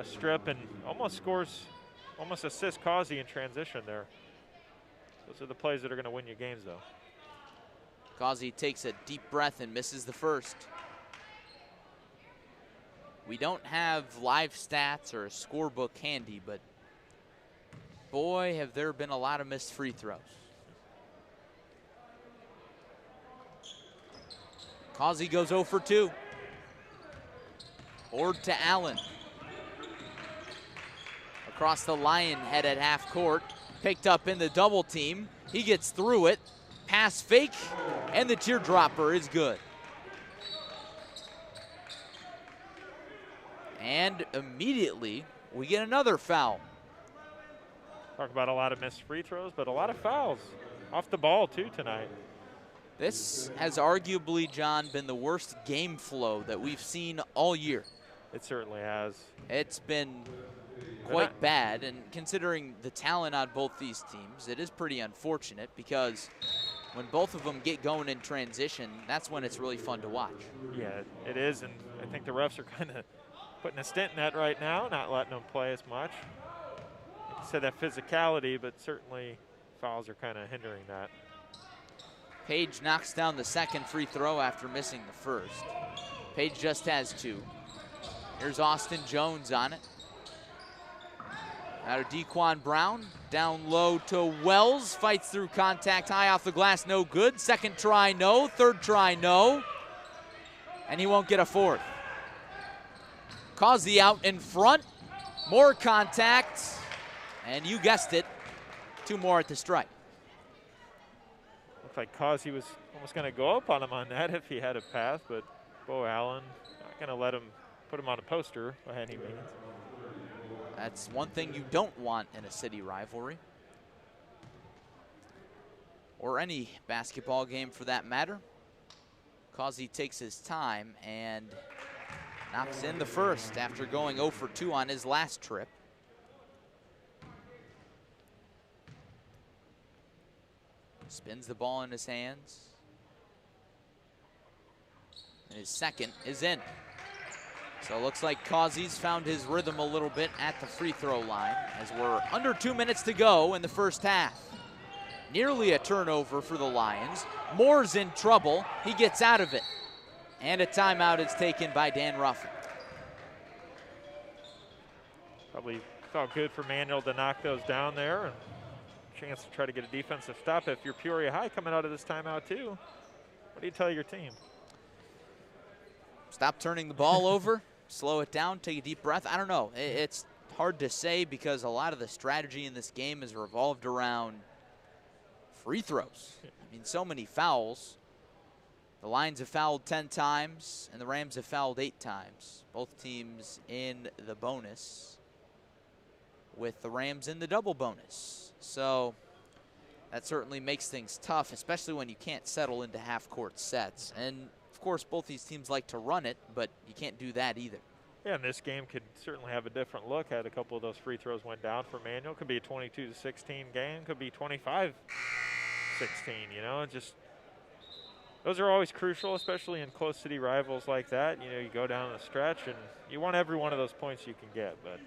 strip and almost scores, almost assists Causey in transition there. Those are the plays that are going to win you games, though. Causey takes a deep breath and misses the first. We don't have live stats or a scorebook handy, but boy, have there been a lot of missed free throws. Causey goes 0 for 2. Ord to Allen. Across the Lion head at half court. Picked up in the double team. He gets through it. Pass fake, and the teardropper is good. And immediately, we get another foul. Talk about a lot of missed free throws, but a lot of fouls off the ball, too, tonight. This has arguably, John, been the worst game flow that we've seen all year. It certainly has. It's been quite bad, and considering the talent on both these teams, it is pretty unfortunate because when both of them get going in transition, that's when it's really fun to watch. Yeah, it is, and I think the refs are kind of putting a stint in that right now, not letting them play as much. Like I said, that physicality, but certainly fouls are kind of hindering that. Page knocks down the second free throw after missing the first. Page just has 2. Here's Austin Jones on it. Out of Dequan Brown, down low to Wells, fights through contact, high off the glass, no good. Second try, no. Third try, no. And he won't get a fourth. Causey out in front, more contact, and you guessed it, 2 more at the strike. Looks like Causey was almost going to go up on him on that if he had a path, but Bo Allen not going to let him put him on a poster by any means. That's one thing you don't want in a city rivalry, or any basketball game for that matter. Causey takes his time and knocks in the first after going 0 for 2 on his last trip. Spins the ball in his hands. And his second is in. So it looks like Causey's found his rhythm a little bit at the free throw line as we're under 2 minutes to go in the first half. Nearly a turnover for the Lions. Moore's in trouble. He gets out of it. And a timeout is taken by Dan Ruffin. Probably felt good for Manuel to knock those down there. And chance to try to get a defensive stop. If you're Peoria High coming out of this timeout too, what do you tell your team? Stop turning the ball over, slow it down, take a deep breath. I don't know. It's hard to say because a lot of the strategy in this game is revolved around free throws. I mean, so many fouls. The Lions have fouled 10 times, and the Rams have fouled 8 times. Both teams in the bonus, with the Rams in the double bonus. So that certainly makes things tough, especially when you can't settle into half-court sets. And, of course, both these teams like to run it, but you can't do that either. Yeah, and this game could certainly have a different look had a couple of those free throws went down for Manual. Could be a 22-16 game, could be 25-16, you know, just those are always crucial, especially in close city rivals like that. You know, you go down the stretch and you want every one of those points you can get, but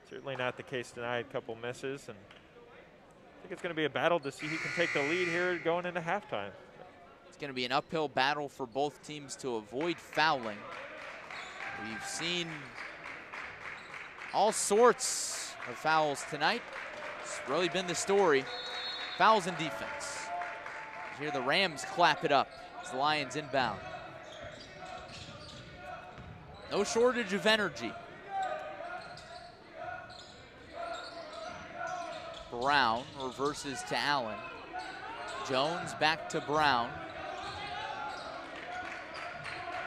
certainly not the case tonight. A couple misses, and I think it's going to be a battle to see who can take the lead here going into halftime. It's going to be an uphill battle for both teams to avoid fouling. We've seen all sorts of fouls tonight. It's really been the story. Fouls and defense. You hear the Rams clap it up as the Lions inbound. No shortage of energy. Brown reverses to Allen. Jones back to Brown.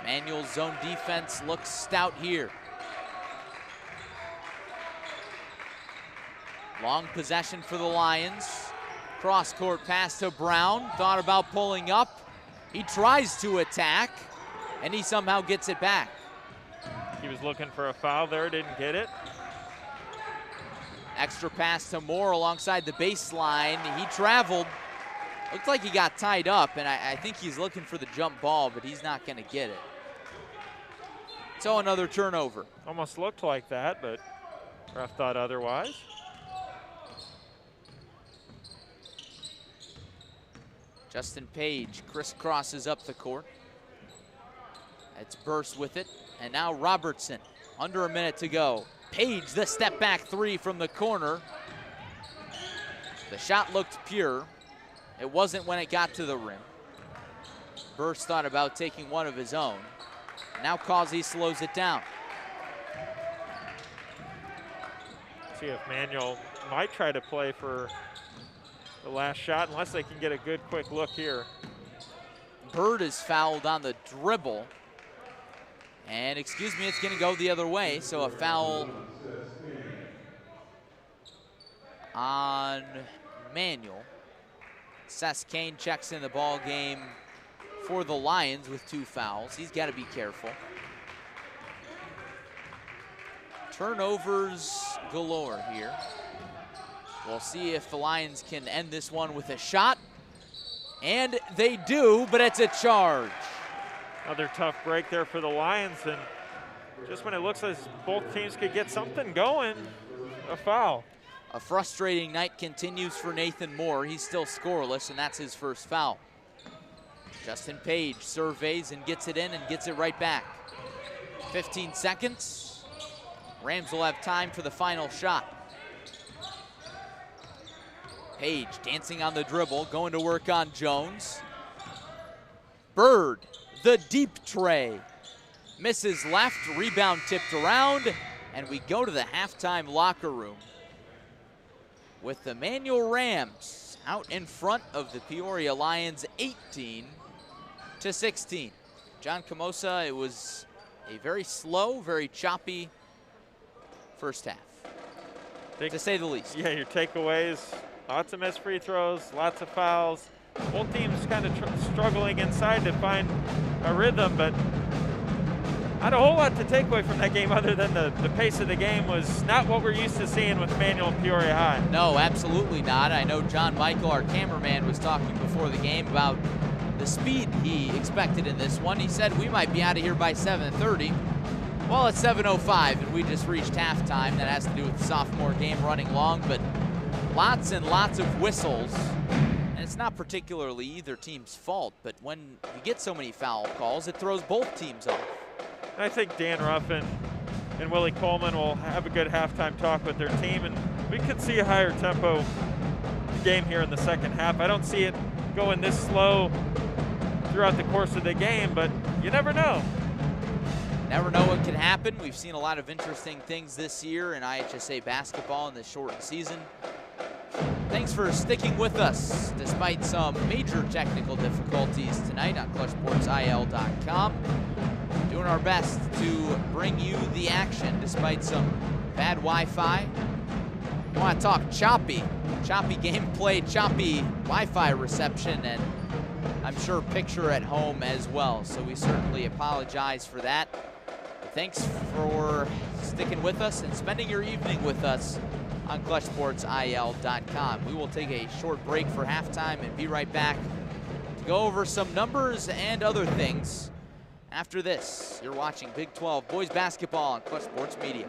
Manual's zone defense looks stout here. Long possession for the Lions. Cross-court pass to Brown. Thought about pulling up. He tries to attack, and he somehow gets it back. He was looking for a foul there, didn't get it. Extra pass to Moore alongside the baseline. He traveled. Looked like he got tied up, and I think he's looking for the jump ball, but he's not going to get it. So another turnover. Almost looked like that, but ref thought otherwise. Justin Page crisscrosses up the court. It's Burst with it, and now Robertson. Under a minute to go. Page, the step back three from the corner. The shot looked pure. It wasn't when it got to the rim. Burst thought about taking one of his own. Now Causey slows it down. See if Manual might try to play for the last shot unless they can get a good quick look here. Bird is fouled on the dribble. And excuse me, it's going to go the other way. So a foul on Manual. Seth Kane checks in the ball game for the Lions with 2 fouls. He's got to be careful. Turnovers galore here. We'll see if the Lions can end this one with a shot. And they do, but it's a charge. Another tough break there for the Lions, and just when it looks like both teams could get something going, a foul. A frustrating night continues for Nathan Moore. He's still scoreless, and that's his first foul. Justin Page surveys and gets it in and gets it right back. 15 seconds. Rams will have time for the final shot. Page dancing on the dribble, going to work on Jones. Bird, the deep tray. Misses left, rebound tipped around, and we go to the halftime locker room with the Manual Rams out in front of the Peoria Lions 18-16. John Camosa, it was a very slow, very choppy first half, to say the least. Yeah, your takeaways, lots of missed free throws, lots of fouls. Both teams kind of struggling inside to find a rhythm, but not a whole lot to take away from that game other than the pace of the game was not what we're used to seeing with Manual and Peoria High. No, absolutely not. I know John Michael, our cameraman, was talking before the game about the speed he expected in this one. He said we might be out of here by 7:30. Well, it's 7:05, and we just reached halftime. That has to do with the sophomore game running long, but lots and lots of whistles. And it's not particularly either team's fault, but when you get so many foul calls, it throws both teams off. I think Dan Ruffin and Willie Coleman will have a good halftime talk with their team, and we could see a higher tempo game here in the second half. I don't see it going this slow throughout the course of the game, but you never know. Never know what can happen. We've seen a lot of interesting things this year in IHSA basketball in this shortened season. Thanks for sticking with us despite some major technical difficulties tonight on ClutchSportsIL.com. Doing our best to bring you the action despite some bad Wi-Fi. I want to talk choppy gameplay, choppy Wi-Fi reception, and I'm sure picture at home as well. So we certainly apologize for that. Thanks for sticking with us and spending your evening with us on ClutchSportsIL.com. We will take a short break for halftime and be right back to go over some numbers and other things. After this, you're watching Big 12 boys basketball on Clutch Sports Media.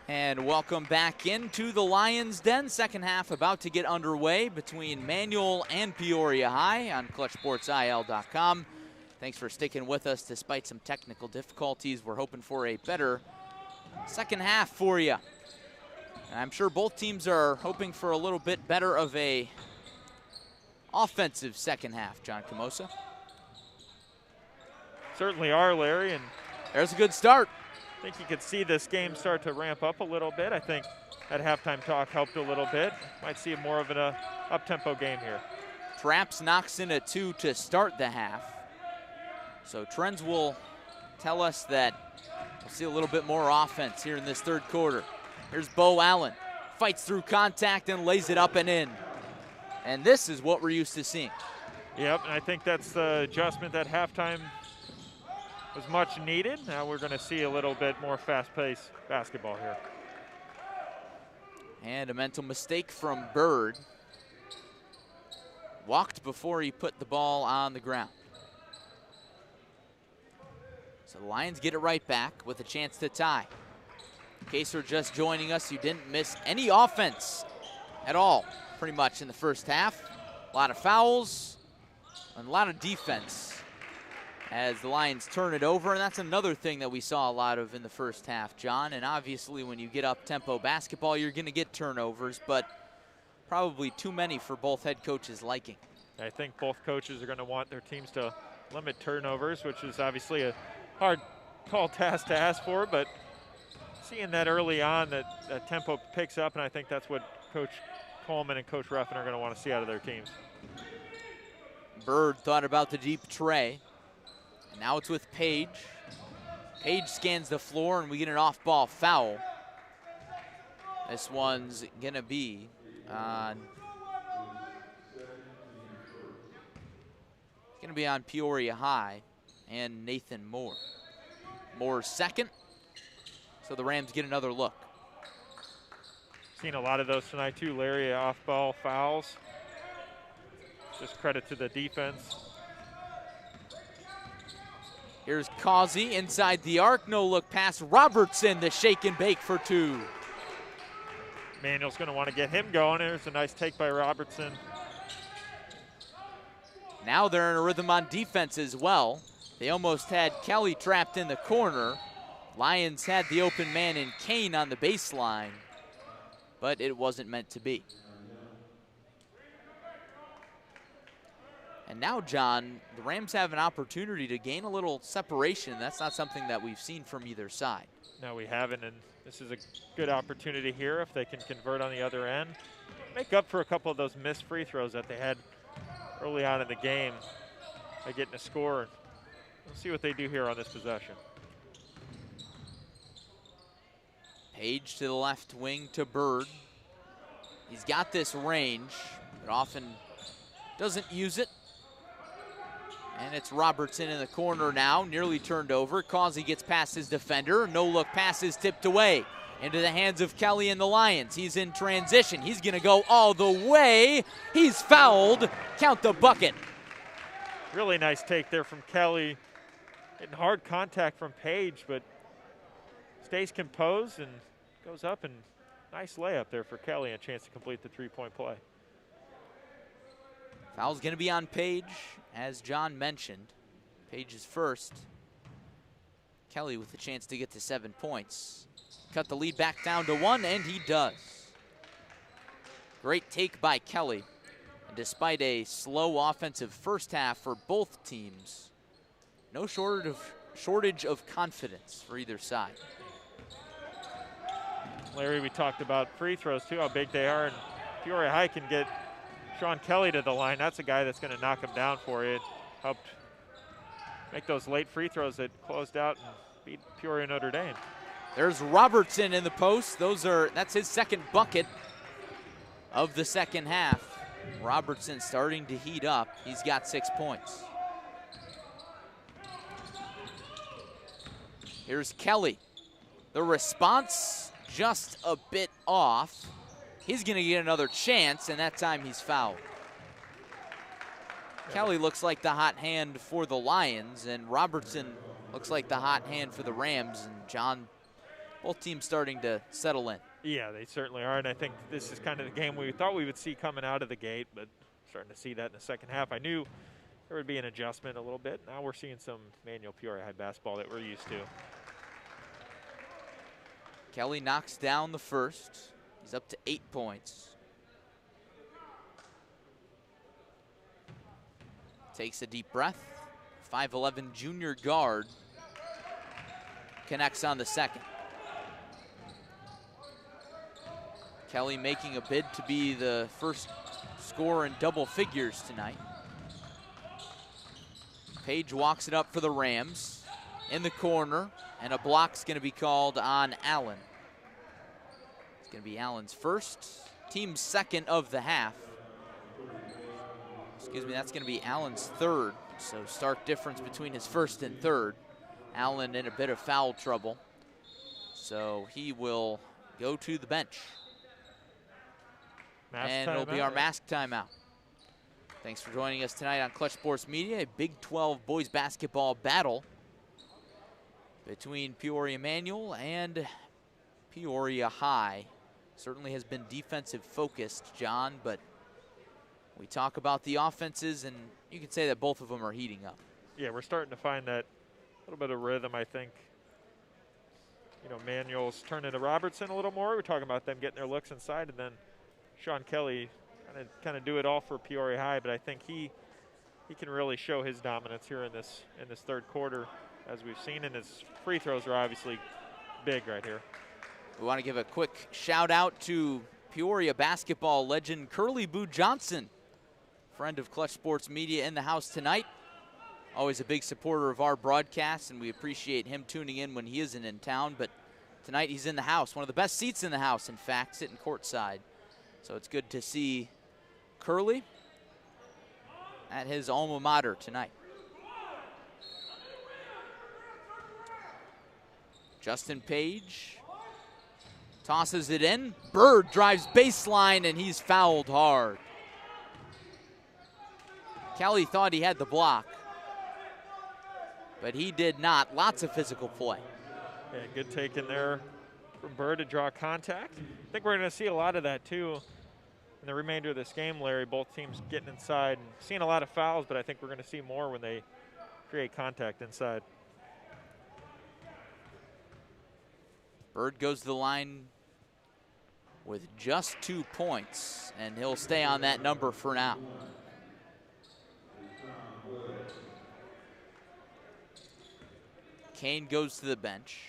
And welcome back into the Lions Den. Second half about to get underway between Manual and Peoria High on ClutchSportsIL.com. Thanks for sticking with us despite some technical difficulties. We're hoping for a better second half for you. And I'm sure both teams are hoping for a little bit better of a offensive second half, John Camosa. Certainly are, Larry, and there's a good start. I think you could see this game start to ramp up a little bit. I think that halftime talk helped a little bit. Might see more of an up-tempo game here. Traps knocks in a 2 to start the half. So trends will tell us that we'll see a little bit more offense here in this third quarter. Here's Bo Allen, fights through contact and lays it up and in. And this is what we're used to seeing. Yep, and I think that's the adjustment that halftime was much needed. Now we're going to see a little bit more fast-paced basketball here. And a mental mistake from Bird. Walked before he put the ball on the ground. So the Lions get it right back with a chance to tie. In case you're just joining us, you didn't miss any offense at all, pretty much in the first half. A lot of fouls and a lot of defense as the Lions turn it over, and that's another thing that we saw a lot of in the first half, John. And obviously when you get up-tempo basketball, you're going to get turnovers, but probably too many for both head coaches' liking. I think both coaches are going to want their teams to limit turnovers, which is obviously a hard tall task to ask for, but seeing that early on, that tempo picks up, and I think that's what Coach Coleman and Coach Ruffin are going to want to see out of their teams. Bird thought about the deep tray. And now it's with Page. Page scans the floor, and we get an off-ball foul. This one's going to be on Peoria High and Nathan Moore. Moore's second, so the Rams get another look. Seen a lot of those tonight too, Larry, off-ball fouls. Just credit to the defense. Here's Causey inside the arc, no look pass. Robertson, the shake and bake for 2. Manuel's going to want to get him going. There's a nice take by Robertson. Now they're in a rhythm on defense as well. They almost had Kelly trapped in the corner. Lions had the open man in Kane on the baseline, but it wasn't meant to be. And now, John, the Rams have an opportunity to gain a little separation. That's not something that we've seen from either side. No, we haven't, and this is a good opportunity here if they can convert on the other end. Make up for a couple of those missed free throws that they had early on in the game by getting a score. We'll see what they do here on this possession. Page to the left wing to Bird. He's got this range, but often doesn't use it. And it's Robertson in the corner now, nearly turned over. Causey gets past his defender. No-look pass is tipped away into the hands of Kelly and the Lions. He's in transition. He's going to go all the way. He's fouled. Count the bucket. Really nice take there from Kelly. Getting hard contact from Page, but stays composed and goes up, and nice layup there for Kelly, a chance to complete the three-point play. Foul's going to be on Page, as John mentioned. Page is first. Kelly with a chance to get to 7 points. Cut the lead back down to 1, and he does. Great take by Kelly. And despite a slow offensive first half for both teams, no shortage of confidence for either side. Larry, we talked about free throws too, how big they are, and Peoria High can get Sean Kelly to the line. That's a guy that's going to knock him down for you. It helped make those late free throws that closed out and beat Peoria Notre Dame. There's Robertson in the post. That's his second bucket of the second half. Robertson starting to heat up. He's got 6 points. Here's Kelly. The response just a bit off. He's going to get another chance, and that time he's fouled. Kelly looks like the hot hand for the Lions, and Robertson looks like the hot hand for the Rams. And John, both teams starting to settle in. Yeah, they certainly are, and I think this is kind of the game we thought we would see coming out of the gate, but starting to see that in the second half. I knew there would be an adjustment a little bit. Now we're seeing some Manual Peoria High basketball that we're used to. Kelly knocks down the first. He's up to 8 points. Takes a deep breath. 5'11" junior guard connects on the second. Kelly making a bid to be the first scorer in double figures tonight. Page walks it up for the Rams in the corner, and a block's going to be called on Allen. It's going to be Allen's first, team's second of the half. Excuse me, that's going to be Allen's third, so stark difference between his first and third. Allen in a bit of foul trouble, so he will go to the bench. And it'll be our mask timeout. Thanks for joining us tonight on Clutch Sports Media, a Big 12 boys basketball battle between Peoria Manual and Peoria High. Certainly has been defensive focused, John, but we talk about the offenses, and you can say that both of them are heating up. Yeah, we're starting to find that little bit of rhythm, I think. You know, Manual's turning to Robertson a little more. We're talking about them getting their looks inside, and then Sean Kelly kind of do it all for Peoria High, but I think he can really show his dominance here in this third quarter, as we've seen, and his free throws are obviously big right here. We want to give a quick shout out to Peoria basketball legend Curly Boo Johnson, friend of Clutch Sports Media in the house tonight. Always a big supporter of our broadcasts, and we appreciate him tuning in when he isn't in town, but tonight he's in the house, one of the best seats in the house, in fact, sitting courtside. So it's good to see Curly at his alma mater tonight. Justin Page tosses it in. Bird drives baseline, and he's fouled hard. Kelly thought he had the block, but he did not. Lots of physical play. Yeah, good take in there from Bird to draw contact. I think we're going to see a lot of that too in the remainder of this game, Larry. Both teams getting inside and seeing a lot of fouls, but I think we're going to see more when they create contact inside. Bird goes to the line with just 2 points, and he'll stay on that number for now. Kane goes to the bench,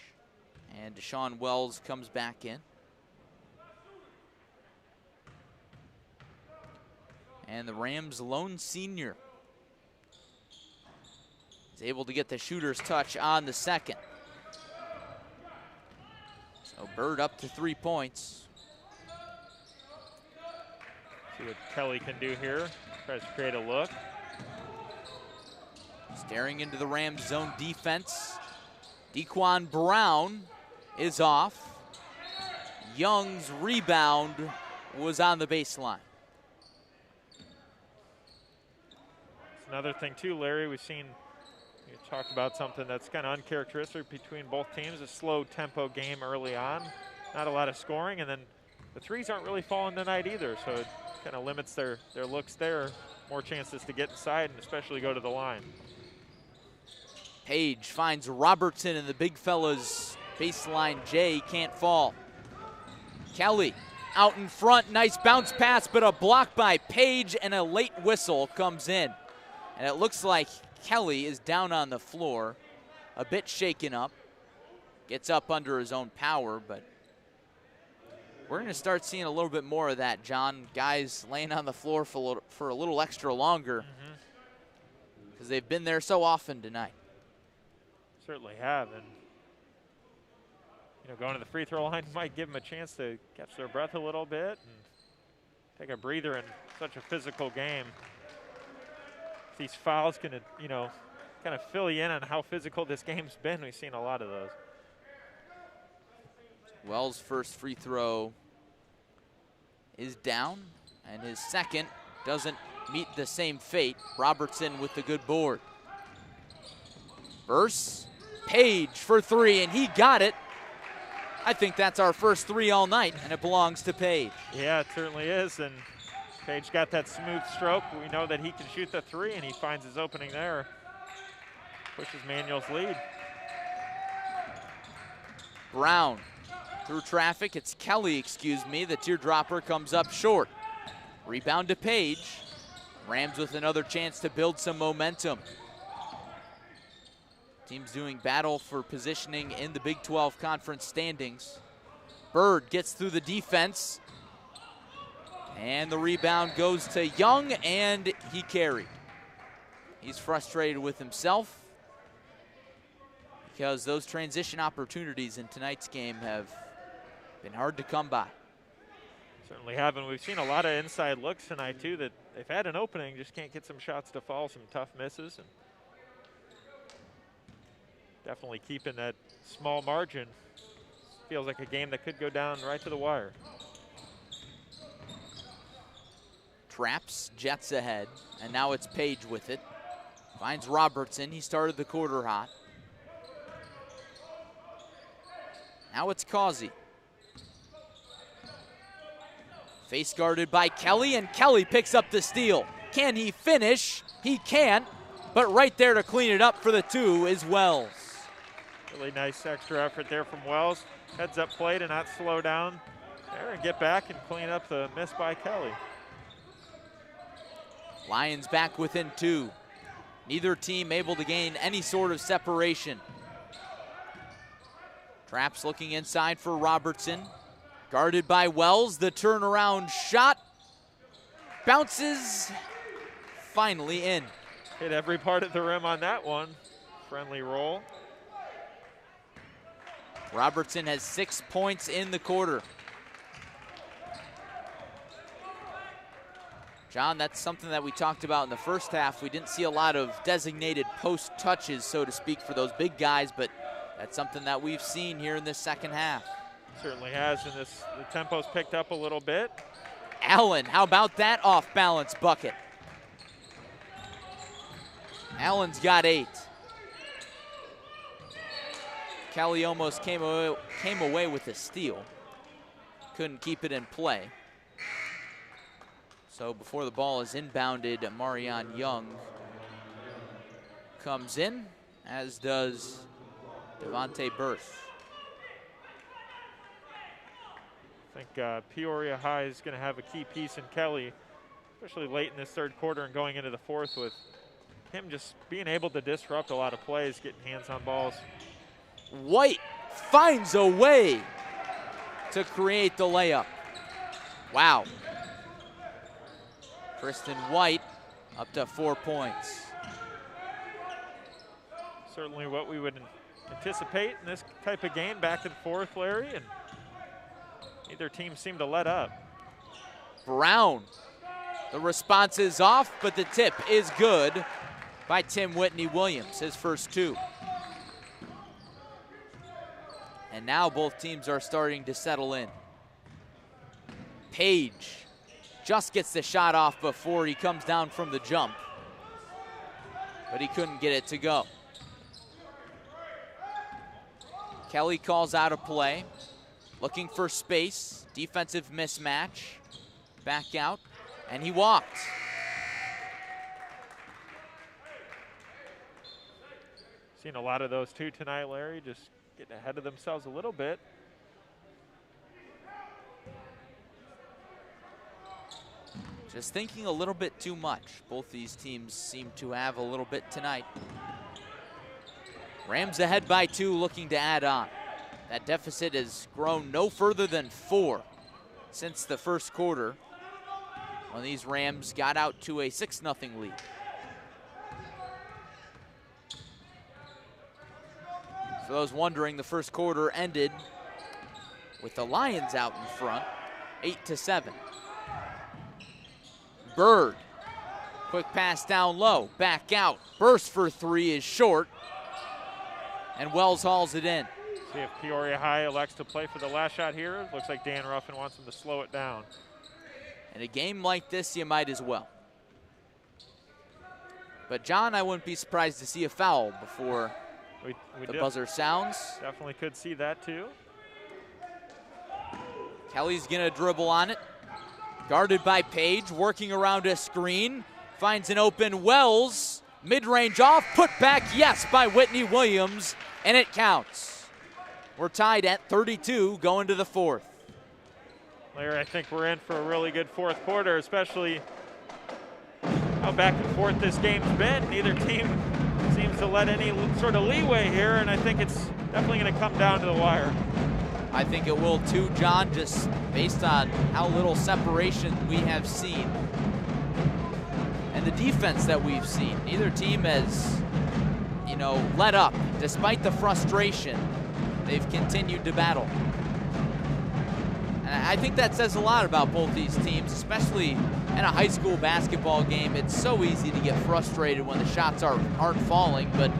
and Deshaun Wells comes back in. And the Rams' lone senior is able to get the shooter's touch on the second. So Bird up to 3 points. See what Kelly can do here. Tries to create a look. Staring into the Rams' zone defense. Dequan Brown is off. Young's rebound was on the baseline. Another thing too, Larry, we've seen, you talked about something that's kind of uncharacteristic between both teams, a slow tempo game early on, not a lot of scoring, and then the threes aren't really falling tonight either, so it kind of limits their looks there, more chances to get inside and especially go to the line. Page finds Robertson, and the big fella's baseline J can't fall. Kelly out in front, nice bounce pass, but a block by Page, and a late whistle comes in. And it looks like Kelly is down on the floor, a bit shaken up. Gets up under his own power, but we're going to start seeing a little bit more of that, John. Guys laying on the floor for a little extra longer because they've been there so often tonight. Certainly have, and you know, going to the free throw line might give them a chance to catch their breath a little bit and take a breather in such a physical game. These fouls can, you know, kind of fill you in on how physical this game's been. We've seen a lot of those. Wells' first free throw is down, and his second doesn't meet the same fate. Robertson with the good board. Burse, Page for three, and he got it. I think that's our first 3 all night, and it belongs to Page. Yeah, it certainly is, and Page got that smooth stroke. We know that he can shoot the 3, and he finds his opening there. Pushes Manuel's lead. Brown through traffic. It's Kelly, excuse me. The teardropper comes up short. Rebound to Page. Rams with another chance to build some momentum. Teams doing battle for positioning in the Big 12 conference standings. Bird gets through the defense. And the rebound goes to Young, and he carried. He's frustrated with himself because those transition opportunities in tonight's game have been hard to come by. Certainly have, and we've seen a lot of inside looks tonight too that they've had an opening, just can't get some shots to fall, some tough misses, and definitely keeping that small margin. Feels like a game that could go down right to the wire. Traps, Jets ahead, and now it's Page with it. Finds Robertson, he started the quarter hot. Now it's Causey. Face guarded by Kelly, and Kelly picks up the steal. Can he finish? He can't, but right there to clean it up for the 2 is Wells. Really nice extra effort there from Wells. Heads up play to not slow down there and get back and clean up the miss by Kelly. Lions back within 2. Neither team able to gain any sort of separation. Traps looking inside for Robertson. Guarded by Wells, the turnaround shot. Bounces, finally in. Hit every part of the rim on that one. Friendly roll. Robertson has 6 points in the quarter. John, that's something that we talked about in the first half. We didn't see a lot of designated post touches, so to speak, for those big guys, but that's something that we've seen here in this second half. Certainly has, and the tempo's picked up a little bit. Allen, how about that off-balance bucket? Allen's got 8. Kelly almost came away with a steal. Couldn't keep it in play. So before the ball is inbounded, Marion Young comes in, as does Devontae Berth. I think Peoria High is going to have a key piece in Kelly, especially late in this 3rd quarter and going into the 4th, with him just being able to disrupt a lot of plays, getting hands on balls. White finds a way to create the layup. Wow. Kristen White up to 4 points. Certainly what we would anticipate in this type of game, back and forth, Larry, and neither team seemed to let up. Brown, the response is off, but the tip is good by Tim Whitney Williams, his first 2. And now both teams are starting to settle in. Page just gets the shot off before he comes down from the jump, but he couldn't get it to go. Kelly calls out a play, looking for space, defensive mismatch, back out, and he walked. Seen a lot of those too tonight, Larry, just getting ahead of themselves a little bit. Just thinking a little bit too much. Both these teams seem to have a little bit tonight. Rams ahead by 2, looking to add on. That deficit has grown no further than 4 since the 1st quarter, when these Rams got out to a 6-0 lead. For those wondering, the 1st quarter ended with the Lions out in front, 8-7. Bird, quick pass down low, back out. Burst for 3 is short, and Wells hauls it in. See if Peoria High elects to play for the last shot here. Looks like Dan Ruffin wants him to slow it down. In a game like this, you might as well. But John, I wouldn't be surprised to see a foul before the buzzer sounds. Definitely could see that too. Kelly's gonna dribble on it. Guarded by Page, working around a screen. Finds an open Wells. Mid-range off, put back, yes, by Whitney Williams, and it counts. We're tied at 32 going to the fourth. Larry, I think we're in for a really good fourth quarter, especially how back and forth this game's been. Neither team seems to let any sort of leeway here, and I think it's definitely going to come down to the wire. I think it will too, John, just based on how little separation we have seen and the defense that we've seen. Neither team has, let up. Despite the frustration, they've continued to battle. And I think that says a lot about both these teams, especially in a high school basketball game. It's so easy to get frustrated when the shots aren't falling, but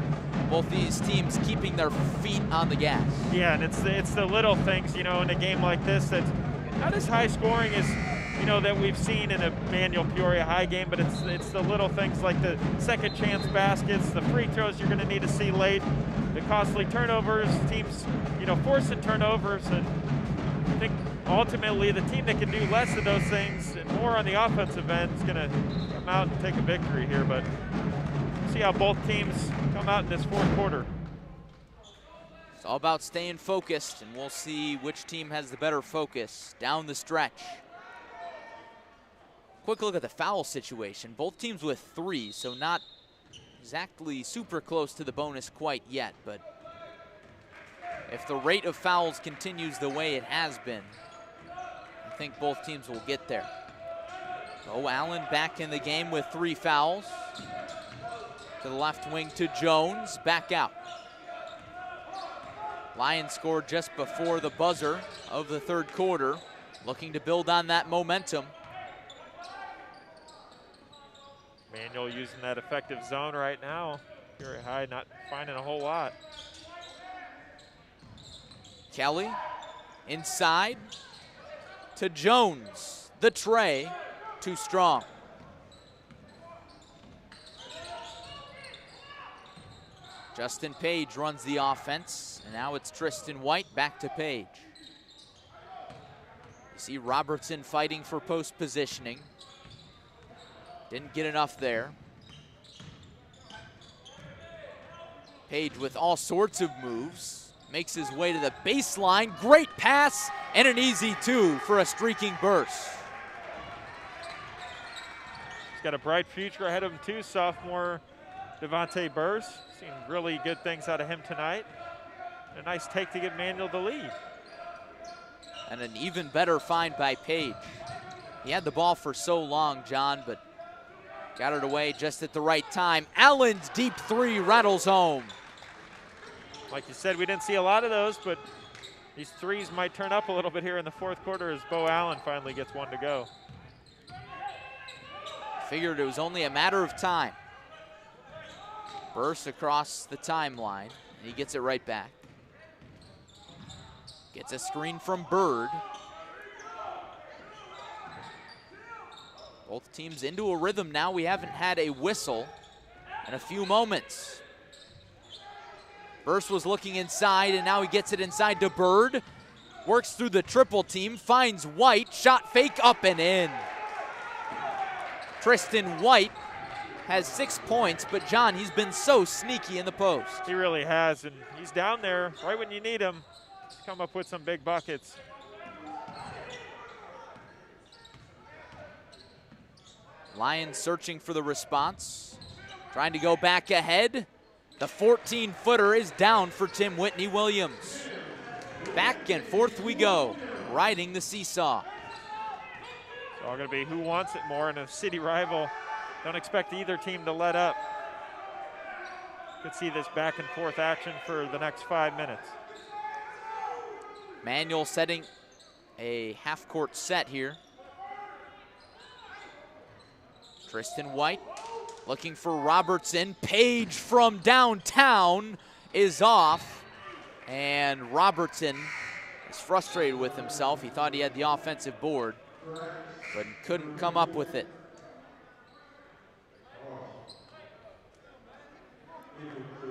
both these teams keeping their feet on the gas. Yeah, and it's the little things, in a game like this that's not as high scoring as, that we've seen in a Manual Peoria High game, but it's the little things like the second chance baskets, the free throws you're going to need to see late, the costly turnovers, teams, forcing turnovers, and I think ultimately the team that can do less of those things and more on the offensive end is going to come out and take a victory here, but see how both teams come out in this fourth quarter. It's all about staying focused, and we'll see which team has the better focus down the stretch. Quick look at the foul situation. Both teams with 3, so not exactly super close to the bonus quite yet, but if the rate of fouls continues the way it has been, I think both teams will get there. Bo Allen back in the game with 3 fouls. To the left wing to Jones, back out. Lions scored just before the buzzer of the third quarter, looking to build on that momentum. Manual using that effective zone right now. Peoria High not finding a whole lot. Kelly inside to Jones. The tray, too strong. Justin Page runs the offense, and now it's Tristan White back to Page. You see Robertson fighting for post positioning. Didn't get enough there. Page with all sorts of moves. Makes his way to the baseline. Great pass and an easy 2 for a streaking burst. He's got a bright future ahead of him too, sophomore Devontae Burse. Seen really good things out of him tonight. A nice take to give Manual the lead. And an even better find by Page. He had the ball for so long, John, but got it away just at the right time. Allen's deep 3 rattles home. Like you said, we didn't see a lot of those, but these threes might turn up a little bit here in the fourth quarter as Bo Allen finally gets one to go. Figured it was only a matter of time. Burst across the timeline, and he gets it right back. Gets a screen from Bird. Both teams into a rhythm now. We haven't had a whistle in a few moments. Burst was looking inside, and now he gets it inside to Bird. Works through the triple team, finds White, shot fake up and in. Tristan White has 6 points, but John, he's been so sneaky in the post. He really has, and he's down there right when you need him. He's come up with some big buckets. Lions searching for the response, trying to go back ahead. The 14-footer is down for Tim Whitney Williams. Back and forth we go, riding the seesaw. It's all going to be who wants it more in a city rival. Don't expect either team to let up. Could see this back and forth action for the next 5 minutes. Manual setting a half-court set here. Tristan White looking for Robertson. Page from downtown is off. And Robertson is frustrated with himself. He thought he had the offensive board, but couldn't come up with it.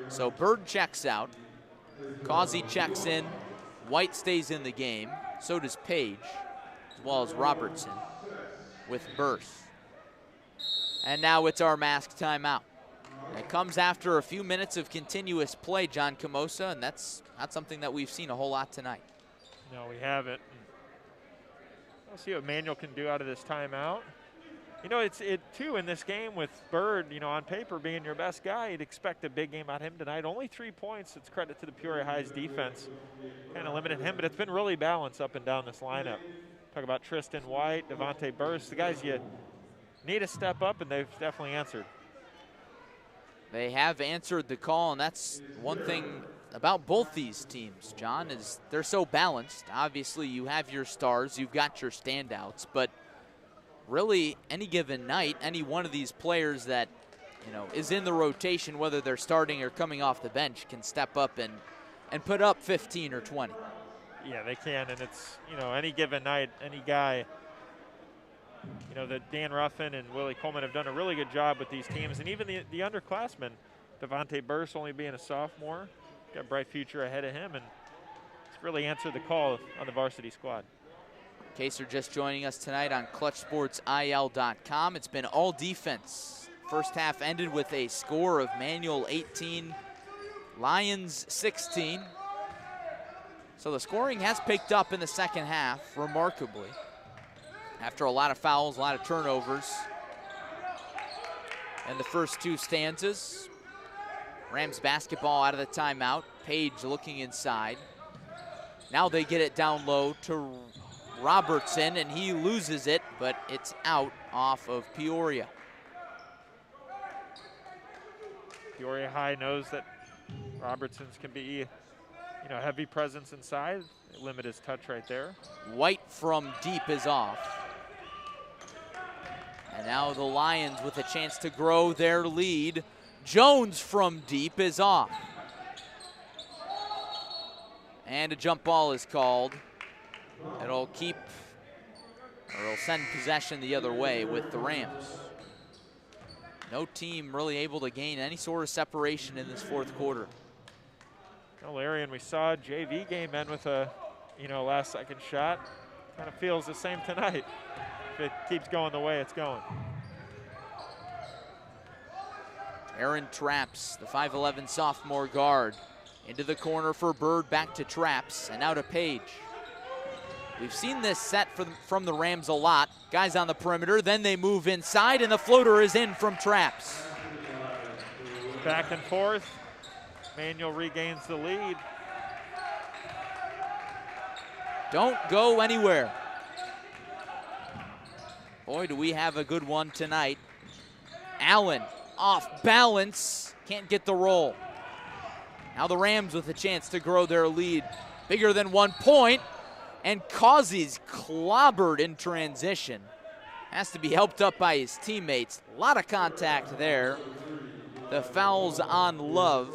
So Bird checks out. Causey checks in. White stays in the game. So does Page. well as Robertson with burst. And now it's our masked timeout. It comes after a few minutes of continuous play, John Camosa, and that's not something that we've seen a whole lot tonight. No, we haven't. We'll see what Manuel can do out of this timeout. You know, it's too in this game with Bird, you know, on paper being your best guy, you'd expect a big game out of him tonight. Only 3 points. It's credit to the Peoria High's defense. Kind of limited him, but it's been really balanced up and down this lineup. Talk about Tristan White, Devontae Burst, the guys you need to step up, and they've definitely answered. They have answered the call, and that's one thing about both these teams, John, is they're so balanced. Obviously, you have your stars, you've got your standouts, but really any given night, any one of these players that, you know, is in the rotation, whether they're starting or coming off the bench, can step up and put up 15 or 20. Yeah, they can, and it's, you know, any given night, any guy. You know, that Dan Ruffin and Willie Coleman have done a really good job with these teams, and even the underclassmen, Devontae Burst only being a sophomore, got a bright future ahead of him, and it's really answered the call on the varsity squad. In case you're just joining us tonight on ClutchSportsIL.com, it's been all defense. First half ended with a score of Manual 18, Lions 16. So the scoring has picked up in the second half, remarkably. After a lot of fouls, a lot of turnovers. And the first 2 stanzas. Rams basketball out of the timeout. Page looking inside. Now they get it down low to Robertson, and he loses it, but it's out off of Peoria. Peoria High knows that Robertson's can be, you know, heavy presence inside. They limit his touch right there. White from deep is off. And now the Lions with a chance to grow their lead. Jones from deep is off. And a jump ball is called. It'll send possession the other way with the Rams. No team really able to gain any sort of separation in this fourth quarter. Well, Larry, and we saw JV game end with a, you know, last second shot. Kind of feels the same tonight. If it keeps going the way it's going. Aaron Traps, the 5'11 sophomore guard. Into the corner for Bird, back to Traps, and now to Page. We've seen this set from the Rams a lot. Guys on the perimeter, then they move inside, and the floater is in from Traps. Back and forth. Manuel regains the lead. Don't go anywhere. Boy, do we have a good one tonight. Allen off balance, can't get the roll. Now the Rams with a chance to grow their lead. Bigger than 1 point, and Causey's clobbered in transition. Has to be helped up by his teammates. A lot of contact there. The foul's on Love,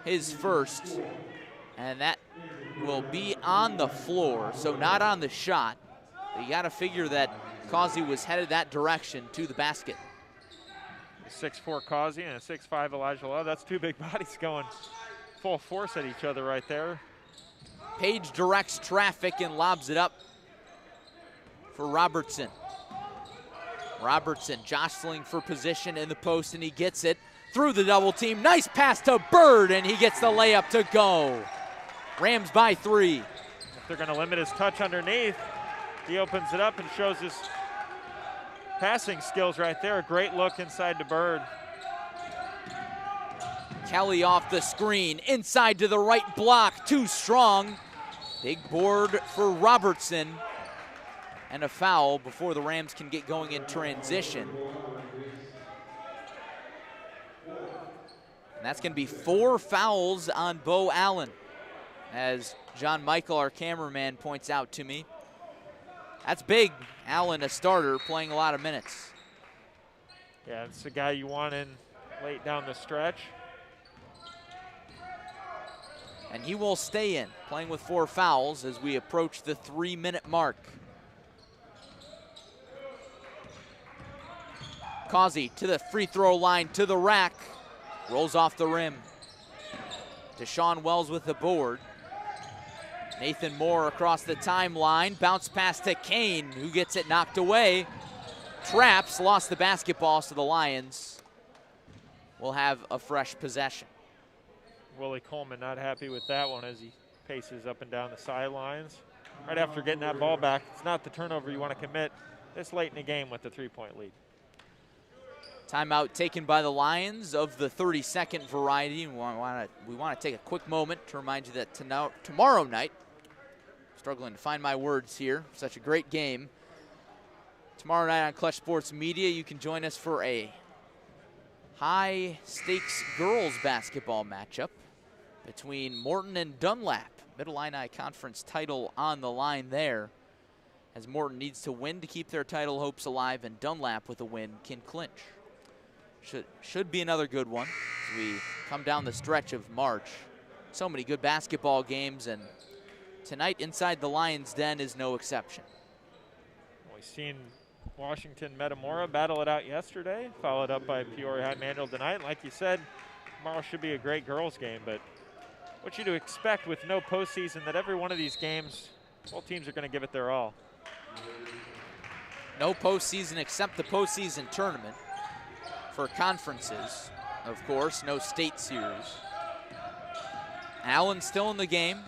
his first, and that will be on the floor, so not on the shot. But you gotta figure that Causey was headed that direction to the basket. 6'4" Causey and a 6'5" Elijah Love. That's 2 big bodies going full force at each other right there. Page directs traffic and lobs it up for Robertson. Robertson jostling for position in the post, and he gets it through the double team. Nice pass to Bird, and he gets the layup to go. Rams by 3. If they're going to limit his touch underneath, he opens it up and shows his passing skills right there. A great look inside to Bird. Kelly off the screen, inside to the right block, too strong. Big board for Robertson, and a foul before the Rams can get going in transition. And that's going to be 4 fouls on Bo Allen, as John Michael, our cameraman, points out to me. That's big. Allen, a starter, playing a lot of minutes. Yeah, it's the guy you want in late down the stretch. And he will stay in, playing with 4 fouls as we approach the 3-minute mark. Causey to the free throw line, to the rack. Rolls off the rim. Deshaun Wells with the board. Nathan Moore across the timeline. Bounce pass to Kane, who gets it knocked away. Traps, lost the basketball, so the Lions will have a fresh possession. Willie Coleman not happy with that one as he paces up and down the sidelines. Right after getting that ball back, it's not the turnover you want to commit this late in the game with the 3-point lead. Timeout taken by the Lions of the 30-second variety. We want to take a quick moment to remind you that tomorrow night, struggling to find my words here, such a great game. Tomorrow night on Clutch Sports Media, you can join us for a high-stakes girls basketball matchup between Morton and Dunlap. Mid-Illini Conference title on the line there, as Morton needs to win to keep their title hopes alive, and Dunlap with a win can clinch. Should be another good one as we come down the stretch of March. So many good basketball games, and tonight inside the Lions' den is no exception. We've seen Washington Metamora battle it out yesterday, followed up by Peoria High Manual tonight. And like you said, tomorrow should be a great girls game, but what you to expect with no postseason, that every one of these games, both teams are going to give it their all. No postseason except the postseason tournament for conferences, of course, no state series. Allen still in the game.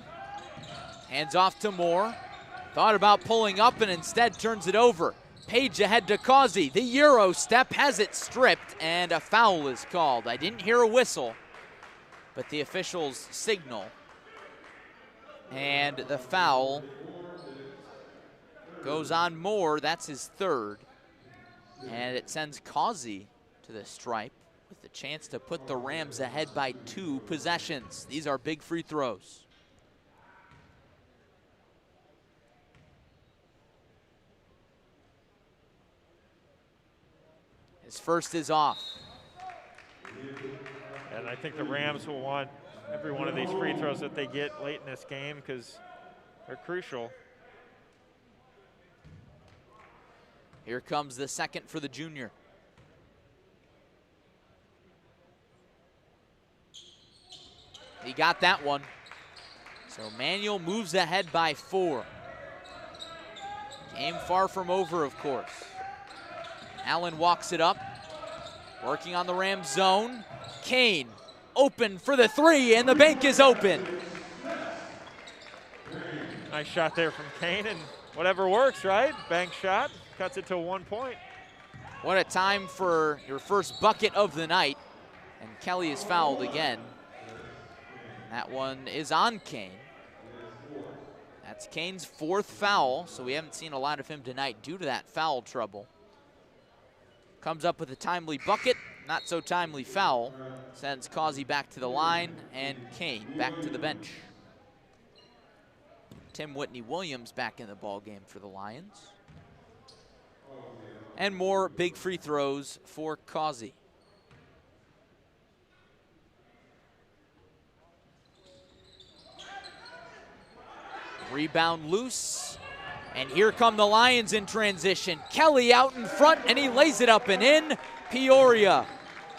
Hands off to Moore. Thought about pulling up and instead turns it over. Page ahead to Causey. The Euro step has it stripped, and a foul is called. I didn't hear a whistle, but the officials signal. And the foul goes on Moore. That's his third. And it sends Causey to the stripe with the chance to put the Rams ahead by 2 possessions. These are big free throws. His first is off. And I think the Rams will want every one of these free throws that they get late in this game because they're crucial. Here comes the second for the junior. He got that one. So Manual moves ahead by 4. Game far from over, of course. Allen walks it up, working on the Rams zone. Kane open for the 3, and the bank is open. Nice shot there from Kane, and whatever works, right? Bank shot, cuts it to 1 point. What a time for your first bucket of the night. And Kelly is fouled again. That one is on Kane. That's Kane's 4th foul, so we haven't seen a lot of him tonight due to that foul trouble. Comes up with a timely bucket, not so timely foul. Sends Causey back to the line and Kane back to the bench. Tim Whitney-Williams back in the ball game for the Lions. And more big free throws for Causey. Rebound loose. And here come the Lions in transition. Kelly out in front, and he lays it up and in. Peoria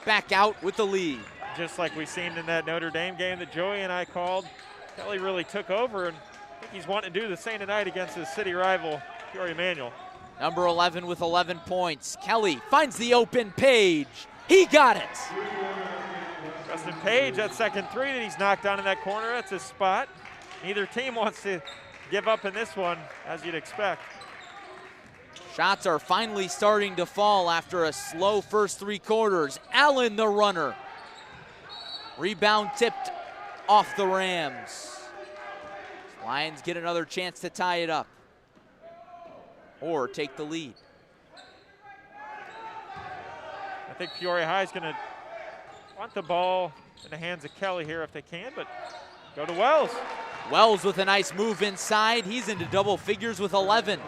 back out with the lead. Just like we seen in that Notre Dame game that Joey and I called, Kelly really took over, and I think he's wanting to do the same tonight against his city rival, Peoria Manual. Number 11 with 11 points. Kelly finds the open Page. He got it. Justin Page, that second 3 that he's knocked down in that corner, that's his spot. Neither team wants to give up in this one, as you'd expect. Shots are finally starting to fall after a slow first 3 quarters. Allen the runner. Rebound tipped off the Rams. Lions get another chance to tie it up or take the lead. I think Peoria High is going to want the ball in the hands of Kelly here if they can, but go to Wells. Wells with a nice move inside. He's into double figures with 11.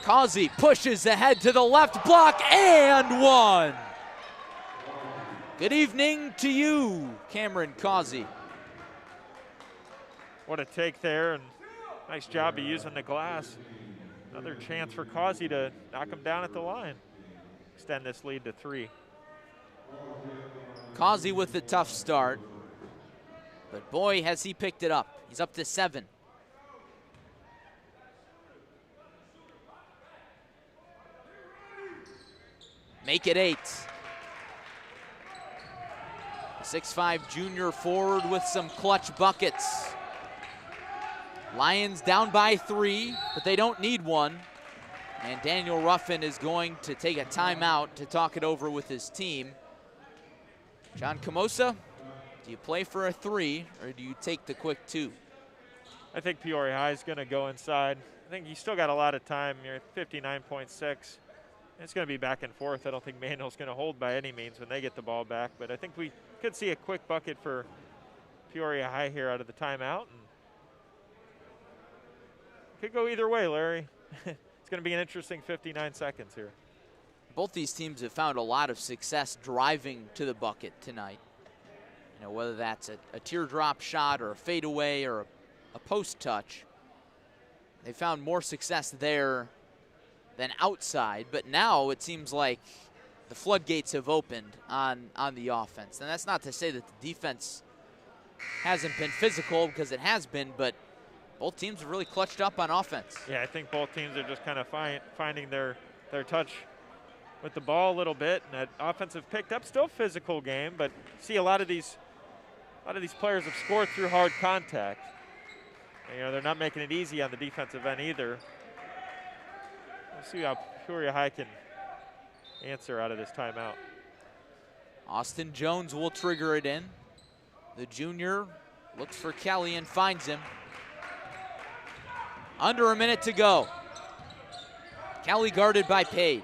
Causey pushes ahead to the left block and 1. Good evening to you, Cameron Causey. What a take there, and nice job of using the glass. Another chance for Causey to knock him down at the line. Extend this lead to 3. Causey with the tough start, but boy, has he picked it up. He's up to 7. Make it 8. 6'5" junior forward with some clutch buckets. Lions down by 3, but they don't need one. And Daniel Ruffin is going to take a timeout to talk it over with his team. John Camosa, do you play for a 3 or do you take the quick 2? I think Peoria High is going to go inside. I think you still got a lot of time. You're at 59.6. It's going to be back and forth. I don't think Manuel's going to hold by any means when they get the ball back, but I think we could see a quick bucket for Peoria High here out of the timeout. And could go either way, Larry. It's going to be an interesting 59 seconds here. Both these teams have found a lot of success driving to the bucket tonight. You know, whether that's a teardrop shot or a fadeaway or a post touch. They found more success there than outside, but now it seems like the floodgates have opened on the offense. And that's not to say that the defense hasn't been physical, because it has been, but both teams have really clutched up on offense. Yeah, I think both teams are just kind of finding their touch with the ball a little bit, and that offensive picked up. Still physical game, but see a lot of these players have scored through hard contact. You know, they're not making it easy on the defensive end either. We'll see how Peoria High can answer out of this timeout. Austin Jones will trigger it in. The junior looks for Kelly and finds him. Under a minute to go. Kelly guarded by Page.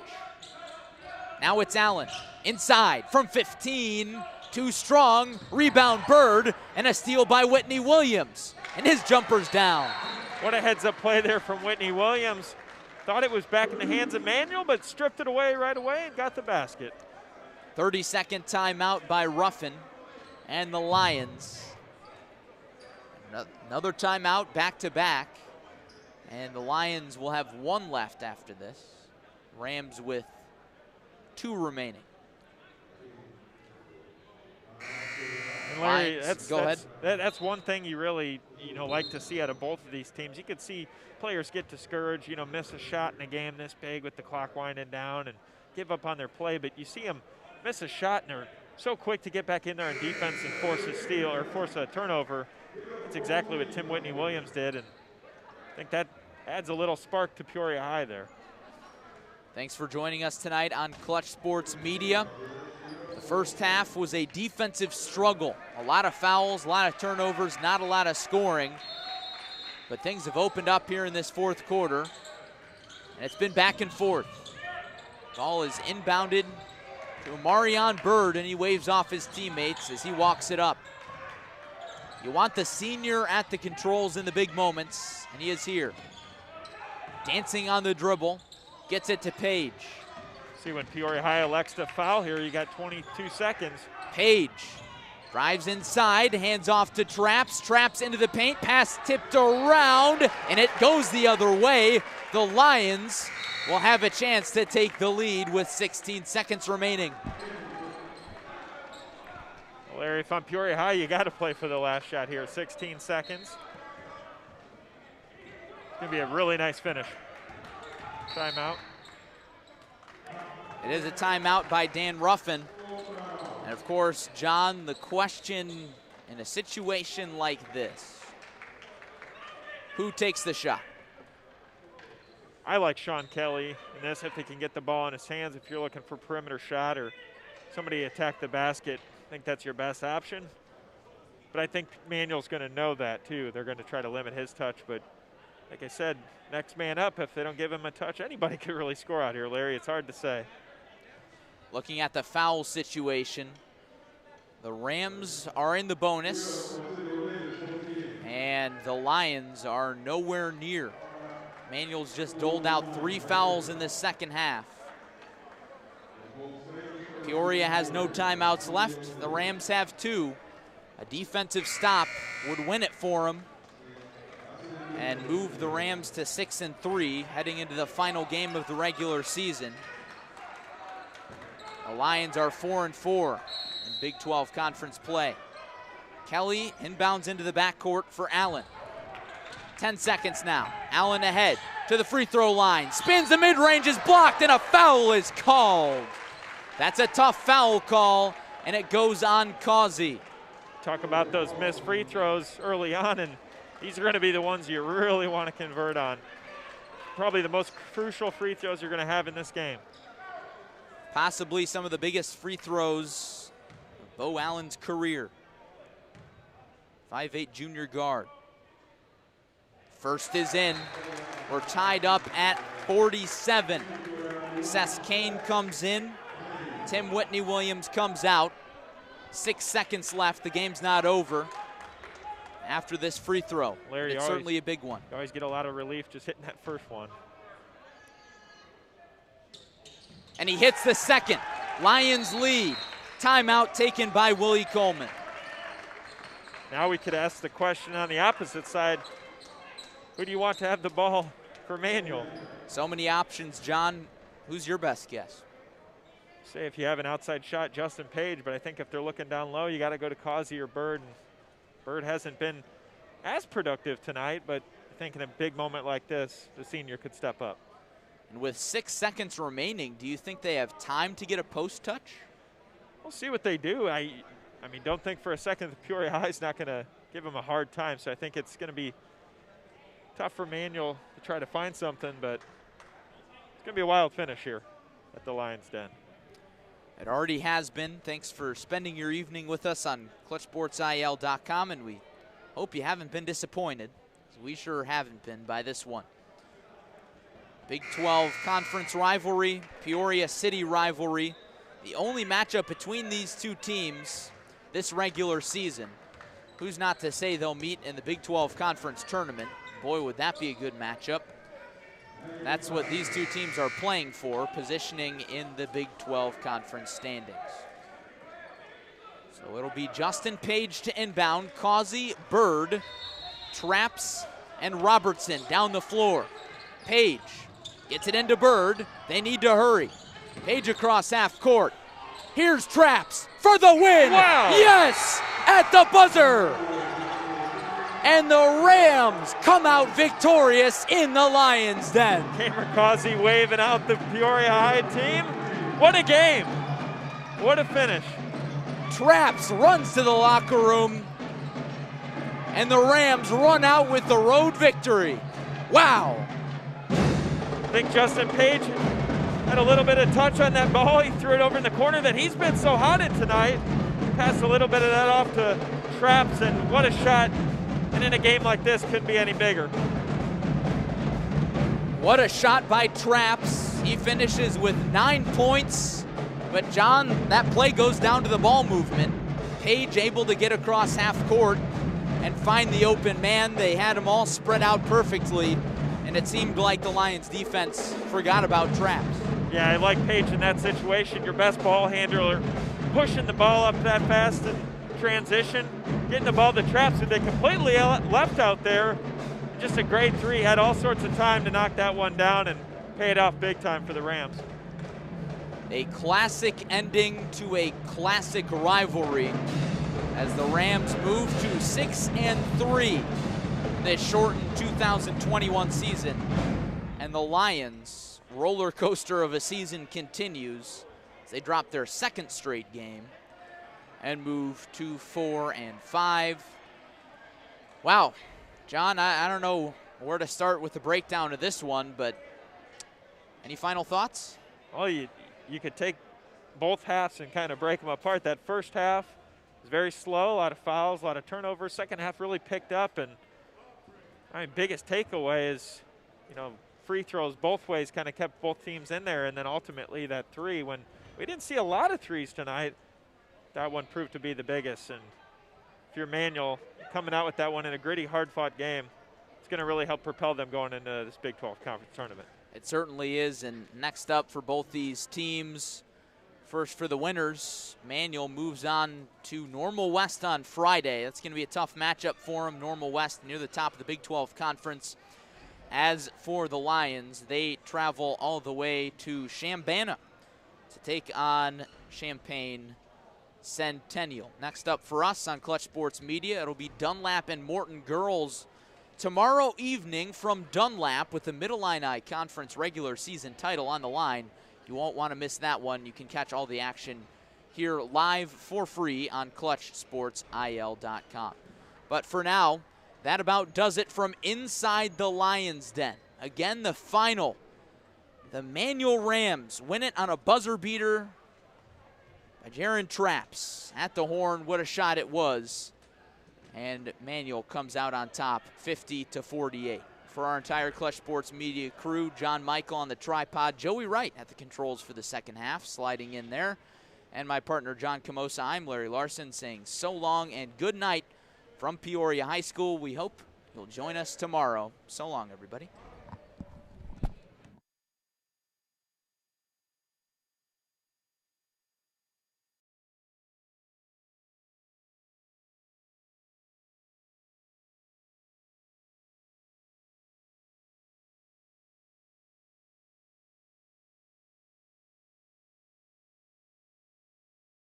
Now it's Allen. Inside from 15. Too strong. Rebound Bird. And a steal by Whitney Williams. And his jumper's down. What a heads-up play there from Whitney Williams. Thought it was back in the hands of Manuel, but stripped it away right away and got the basket. 30-second timeout by Ruffin and the Lions. Another timeout back-to-back. And the Lions will have 1 left after this. Rams with 2 remaining. And Larry, Lions, that's one thing you really like to see out of both of these teams. You could see players get discouraged, miss a shot in a game this big with the clock winding down and give up on their play, but you see them miss a shot and they're so quick to get back in there on defense and force a steal or force a turnover. That's exactly what Tim Whitney Williams did, and I think that adds a little spark to Peoria High there. Thanks for joining us tonight on Clutch Sports Media. The first half was a defensive struggle. A lot of fouls, a lot of turnovers, not a lot of scoring. But things have opened up here in this fourth quarter. And it's been back and forth. Ball is inbounded to Marion Bird, and he waves off his teammates as he walks it up. You want the senior at the controls in the big moments, and he is here. Dancing on the dribble, gets it to Page. See, when Peoria High elects to foul here, you got 22 seconds. Page drives inside, hands off to Traps. Traps into the paint, pass tipped around, and it goes the other way. The Lions will have a chance to take the lead with 16 seconds remaining. Well, Larry, if I'm Peoria High, you got to play for the last shot here. 16 seconds. It's going to be a really nice finish. Timeout. It is a timeout by Dan Ruffin. And of course, John, the question in a situation like this, who takes the shot? I like Sean Kelly in this if he can get the ball in his hands. If you're looking for perimeter shot or somebody attack the basket, I think that's your best option. But I think Manuel's going to know that too. They're going to try to limit his touch. But like I said, next man up, if they don't give him a touch, anybody could really score out here, Larry. It's hard to say. Looking at the foul situation, the Rams are in the bonus, and the Lions are nowhere near. Manuel's just doled out 3 fouls in the second half. Peoria has no timeouts left. The Rams have 2. A defensive stop would win it for them and move the Rams to 6-3 heading into the final game of the regular season. The Lions are 4-4 in Big 12 conference play. Kelly inbounds into the backcourt for Allen. 10 seconds now. Allen ahead to the free throw line. Spins, the mid-range is blocked, and a foul is called. That's a tough foul call, and it goes on Causey. Talk about those missed free throws early on, and these are going to be the ones you really want to convert on. Probably the most crucial free throws you're going to have in this game. Possibly some of the biggest free throws of Bo Allen's career. 5'8" junior guard. First is in. We're tied up at 47. Seth Kane comes in. Tim Whitney Williams comes out. 6 seconds left. The game's not over after this free throw. Larry, it's certainly a big one. You always get a lot of relief just hitting that first one. And he hits the second. Lions lead. Timeout taken by Willie Coleman. Now we could ask the question on the opposite side. Who do you want to have the ball for Manual? So many options, John. Who's your best guess? Say if you have an outside shot, Justin Page, but I think if they're looking down low, you got to go to Causey or Bird. And Bird hasn't been as productive tonight, but I think in a big moment like this, the senior could step up. And with 6 seconds remaining, do you think they have time to get a post touch? We'll see what they do. I mean, don't think for a second that Peoria High's not going to give them a hard time, so I think it's going to be tough for Manual to try to find something, but it's going to be a wild finish here at the Lions' Den. It already has been. Thanks for spending your evening with us on ClutchSportsIL.com, and we hope you haven't been disappointed, as we sure haven't been by this one. Big 12 conference rivalry, Peoria City rivalry, the only matchup between these two teams this regular season. Who's not to say they'll meet in the Big 12 conference tournament? Boy, would that be a good matchup. That's what these two teams are playing for, positioning in the Big 12 conference standings. So it'll be Justin Page to inbound, Causey, Bird, Traps, and Robertson down the floor. Page gets it into Bird. They need to hurry. Page across half court. Here's Traps for the win. Wow. Yes, at the buzzer. And the Rams come out victorious in the Lions' Den. Cameron Causey waving out the Peoria High team. What a game. What a finish. Traps runs to the locker room, and the Rams run out with the road victory. Wow. I think Justin Page had a little bit of touch on that ball. He threw it over in the corner that he's been so hot in tonight. Passed a little bit of that off to Traps, and what a shot. And in a game like this, couldn't be any bigger. What a shot by Traps. He finishes with 9 points. But John, that play goes down to the ball movement. Page able to get across half court and find the open man. They had him all spread out perfectly, and it seemed like the Lions defense forgot about Traps. Yeah, I like Page in that situation. Your best ball handler pushing the ball up that fast in transition, getting the ball to Traps, who they completely left out there. Just a great three, had all sorts of time to knock that one down and pay it off big time for the Rams. A classic ending to a classic rivalry as the Rams move to 6-3 this shortened 2021 season. And the Lions roller coaster of a season continues as they drop their second straight game and move to 4-5. Wow, John, I don't know where to start with the breakdown of this one, but any final thoughts? Well, you could take both halves and kind of break them apart. That first half was very slow, a lot of fouls, a lot of turnovers. Second half really picked up, and my biggest takeaway is, free throws both ways kind of kept both teams in there, and then ultimately that three, when we didn't see a lot of threes tonight, that one proved to be the biggest. And if you're Manual coming out with that one in a gritty, hard-fought game, it's going to really help propel them going into this Big 12 conference tournament. It certainly is. And next up for both these teams, first for the winners, Manual moves on to Normal West on Friday. That's going to be a tough matchup for them. Normal West near the top of the Big 12 conference. As for the Lions, they travel all the way to Chambana to take on Champaign Centennial. Next up for us on Clutch Sports Media, it'll be Dunlap and Morton girls tomorrow evening from Dunlap with the Middle Illini Conference regular season title on the line. You won't want to miss that one. You can catch all the action here live for free on ClutchSportsIL.com. But for now, that about does it from inside the Lions' den. Again, the final. The Manual Rams win it on a buzzer beater by Jaron Traps. At the horn, what a shot it was. And Manual comes out on top, 50-48. For our entire Clutch Sports Media crew, John Michael on the tripod, Joey Wright at the controls for the second half, sliding in there. And my partner, John Camosa, I'm Larry Larson, saying so long and good night from Peoria High School. We hope you'll join us tomorrow. So long, everybody.